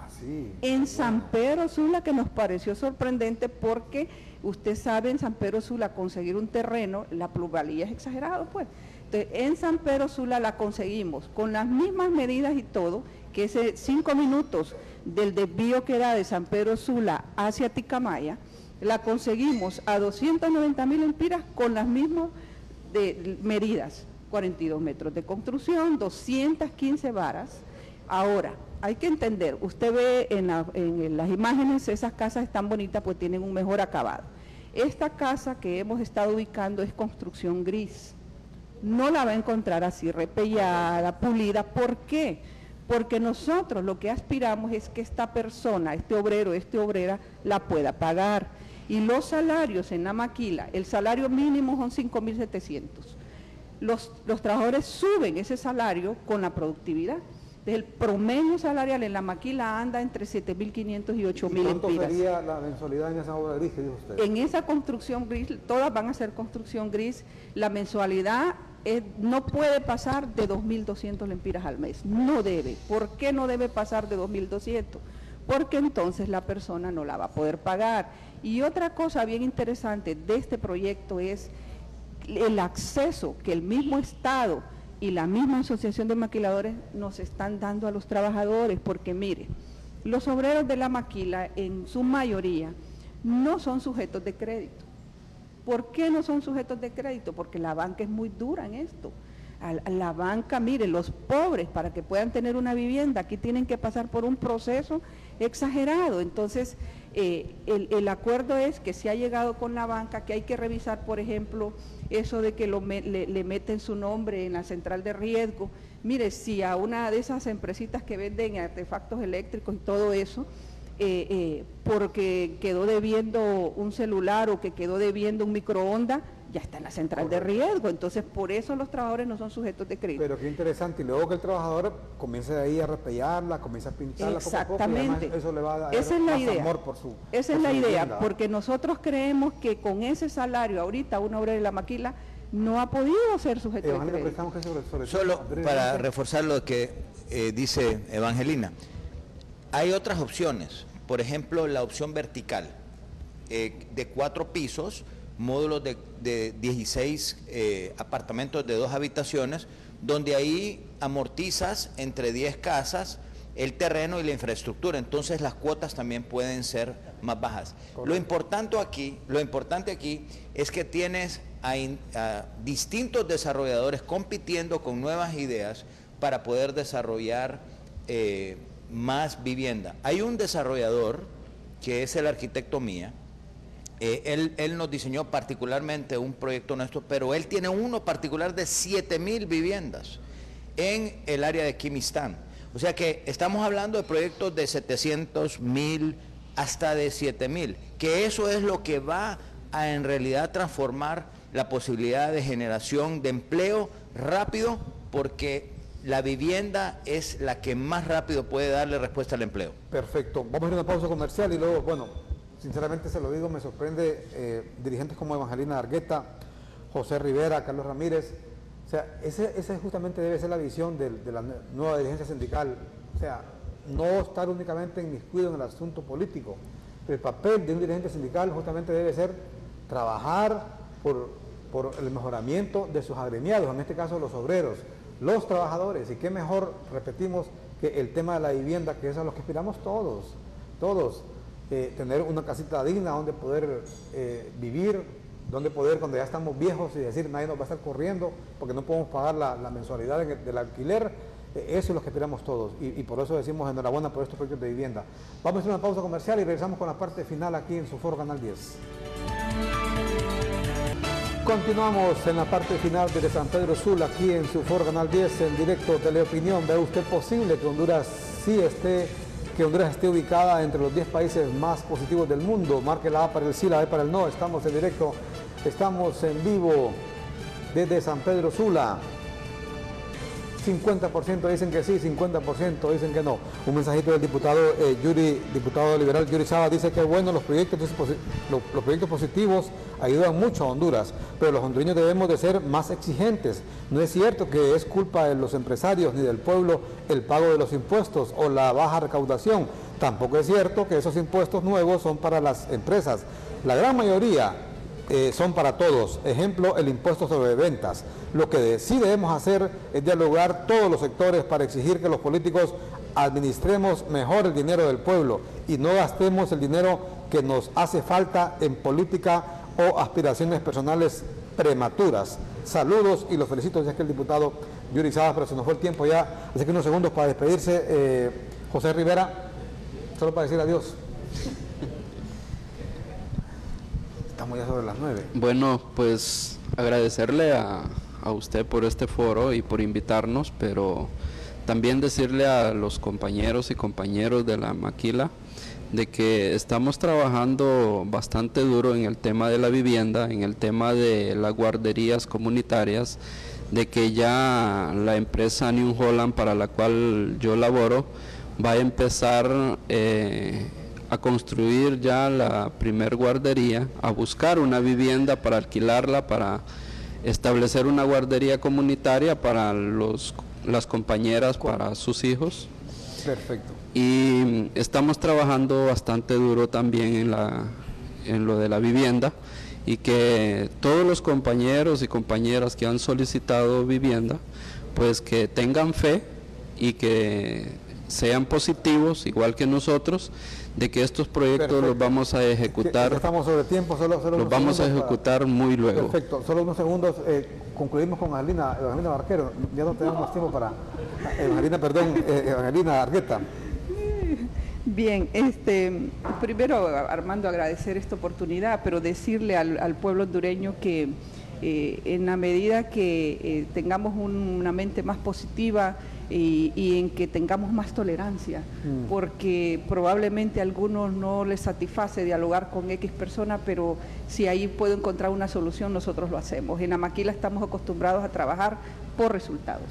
En San Pedro Sula, que nos pareció sorprendente porque usted sabe, en San Pedro Sula conseguir un terreno, la plusvalía es exagerado, pues. Entonces, en San Pedro Sula la conseguimos con las mismas medidas y todo, que es 5 minutos del desvío que era de San Pedro Sula hacia Ticamaya, la conseguimos a 290.000 empiras con las mismas medidas, 42 metros de construcción, 215 varas. Ahora, hay que entender, usted ve en las imágenes, esas casas están bonitas, pues tienen un mejor acabado. Esta casa que hemos estado ubicando es construcción gris, no la va a encontrar así repellada, pulida. ¿Por qué? Porque nosotros lo que aspiramos es que esta persona, este obrero, esta obrera, la pueda pagar. Y los salarios en la maquila, el salario mínimo son 5.700. Los trabajadores suben ese salario con la productividad. El promedio salarial en la maquila anda entre 7.500 y 8.000 empiras. ¿Cuánto sería la mensualidad en esa obra gris que dijo usted? En esa construcción gris, todas van a ser construcción gris, la mensualidad no puede pasar de 2.200 lempiras al mes, no debe. ¿Por qué no debe pasar de 2.200? porque entonces la persona no la va a poder pagar. Y otra cosa bien interesante de este proyecto es el acceso que el mismo Estado y la misma Asociación de Maquiladores nos están dando a los trabajadores, porque mire, los obreros de la maquila en su mayoría no son sujetos de crédito. ¿Por qué no son sujetos de crédito? Porque la banca es muy dura en esto. La banca, mire, los pobres para que puedan tener una vivienda, aquí tienen que pasar por un proceso exagerado. Entonces, el acuerdo es que se ha llegado con la banca, que hay que revisar, por ejemplo, eso de que le meten su nombre en la central de riesgo. Mire, si a una de esas empresitas que venden artefactos eléctricos y todo eso, porque quedó debiendo un celular o que quedó debiendo un microondas, ya está en la central de riesgo. Entonces, por eso los trabajadores no son sujetos de crédito. Pero qué interesante, y luego que el trabajador comience ahí a repellarla, comience a pintarla exactamente, poco a poco, y eso le va a dar esa es la más idea. amor por su Esa es la idea, porque nosotros creemos que con ese salario ahorita un obrero de la maquila no ha podido ser sujeto de crédito. Solo para reforzar lo que dice Evangelina, hay otras opciones, por ejemplo la opción vertical, de 4 pisos, módulos de 16 apartamentos de 2 habitaciones, donde ahí amortizas entre 10 casas el terreno y la infraestructura, entonces las cuotas también pueden ser más bajas. Lo importante aquí es que tienes a distintos desarrolladores compitiendo con nuevas ideas para poder desarrollar más vivienda. Hay un desarrollador que es el arquitecto Mía. Él nos diseñó particularmente un proyecto nuestro, pero él tiene uno particular de 7,000 viviendas en el área de Quimistán. O sea que estamos hablando de proyectos de 700, 1,000, hasta de 7,000, que eso es lo que va a en realidad transformar la posibilidad de generación de empleo rápido, porque la vivienda es la que más rápido puede darle respuesta al empleo. Perfecto, vamos a ir a una pausa comercial y luego, bueno, sinceramente se lo digo, me sorprende dirigentes como Evangelina Argueta, José Rivera, Carlos Ramírez. O sea, esa justamente debe ser la visión de la nueva dirigencia sindical. O sea, no estar únicamente inmiscuido en el asunto político. El papel de un dirigente sindical justamente debe ser trabajar por el mejoramiento de sus agremiados, en este caso los obreros, los trabajadores. Y qué mejor, repetimos, que el tema de la vivienda, que es a lo que aspiramos todos. Tener una casita digna donde poder vivir, donde poder, cuando ya estamos viejos, y decir, nadie nos va a estar corriendo porque no podemos pagar la mensualidad del alquiler. Eso es lo que esperamos todos, y por eso decimos enhorabuena por estos proyectos de vivienda. Vamos a hacer una pausa comercial y regresamos con la parte final aquí en su foro Canal 10. Continuamos en la parte final de San Pedro Sula, aquí en su foro Canal 10, en directo Teleopinión. ¿Ve usted posible que Honduras esté ubicada entre los 10 países más positivos del mundo? Marque la A para el sí, la B para el no. Estamos en directo, estamos en vivo desde San Pedro Sula. 50% dicen que sí, 50% dicen que no. Un mensajito del diputado diputado liberal Yuri Saba, dice que bueno, los proyectos positivos ayudan mucho a Honduras, pero los hondureños debemos de ser más exigentes. No es cierto que es culpa de los empresarios ni del pueblo el pago de los impuestos o la baja recaudación. Tampoco es cierto que esos impuestos nuevos son para las empresas. La gran mayoría son para todos. Ejemplo, el impuesto sobre ventas. Lo que sí debemos hacer es dialogar todos los sectores para exigir que los políticos administremos mejor el dinero del pueblo y no gastemos el dinero que nos hace falta en política o aspiraciones personales prematuras. Saludos y los felicito, ya que el diputado Yuri Sabas, pero se nos fue el tiempo ya, así que unos segundos para despedirse. José Rivera, solo para decir adiós. Estamos ya sobre las 9. Bueno, pues agradecerle a usted por este foro y por invitarnos, pero también decirle a los compañeros y compañeros de la maquila de que estamos trabajando bastante duro en el tema de la vivienda, en el tema de las guarderías comunitarias, de que ya la empresa New Holland, para la cual yo laboro, va a empezar a construir ya la primer guardería, a buscar una vivienda para alquilarla, para establecer una guardería comunitaria para las compañeras, para sus hijos. Perfecto. Y estamos trabajando bastante duro también en lo de la vivienda, y que todos los compañeros y compañeras que han solicitado vivienda, pues que tengan fe y que sean positivos, igual que nosotros, de que estos proyectos los vamos a ejecutar. Estamos sobre tiempo, solo los vamos a ejecutar muy luego. Perfecto, solo unos segundos, concluimos con Evangelina Barquero, ya no tenemos más tiempo para Evangelina Argueta. Bien, primero, Armando, agradecer esta oportunidad, pero decirle al pueblo hondureño que en la medida que tengamos una mente más positiva y en que tengamos más tolerancia, porque probablemente a algunos no les satisface dialogar con X persona, pero si ahí puedo encontrar una solución, nosotros lo hacemos. En la Maquila estamos acostumbrados a trabajar por resultados.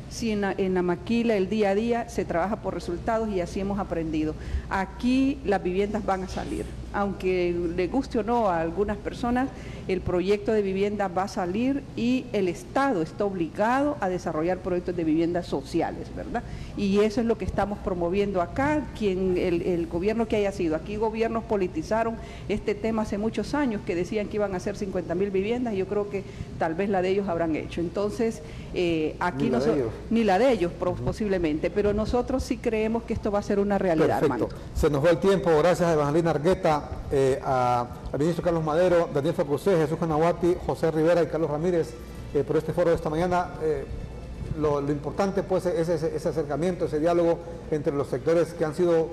Si en la Maquila el día a día se trabaja por resultados, y así hemos aprendido. Aquí las viviendas van a salir, aunque le guste o no a algunas personas, el proyecto de vivienda va a salir y el Estado está obligado a desarrollar proyectos de viviendas sociales, ¿verdad? Y eso es lo que estamos promoviendo acá, el gobierno que haya sido. Aquí gobiernos politizaron este tema hace muchos años, que decían que iban a hacer 50.000 viviendas, y yo creo que tal vez la de ellos habrán hecho. Entonces, aquí ni la de ellos posiblemente, pero nosotros sí creemos que esto va a ser una realidad. Perfecto. Armando. Se nos va el tiempo. Gracias a Evangelina Argueta, al ministro Carlos Madero, Daniel Facusé, Jesús Canahuati, José Rivera y Carlos Ramírez por este foro de esta mañana. Lo importante pues es ese acercamiento, ese diálogo entre los sectores que han sido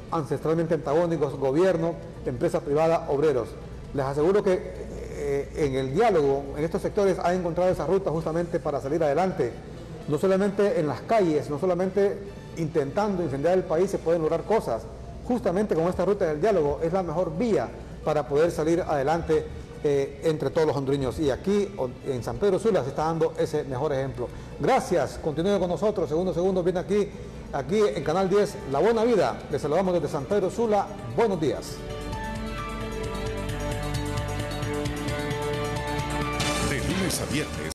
ancestralmente antagónicos: gobierno, empresa privada, obreros. Les aseguro que en el diálogo, en estos sectores, han encontrado esa ruta justamente para salir adelante. No solamente en las calles, no solamente intentando incendiar el país se pueden lograr cosas. Justamente con esta ruta del diálogo es la mejor vía para poder salir adelante entre todos los hondureños. Y aquí en San Pedro Sula se está dando ese mejor ejemplo. Gracias, continúen con nosotros. Segundo, viene aquí en Canal 10, La Buena Vida. Les saludamos desde San Pedro Sula. Buenos días. De lunes a viernes,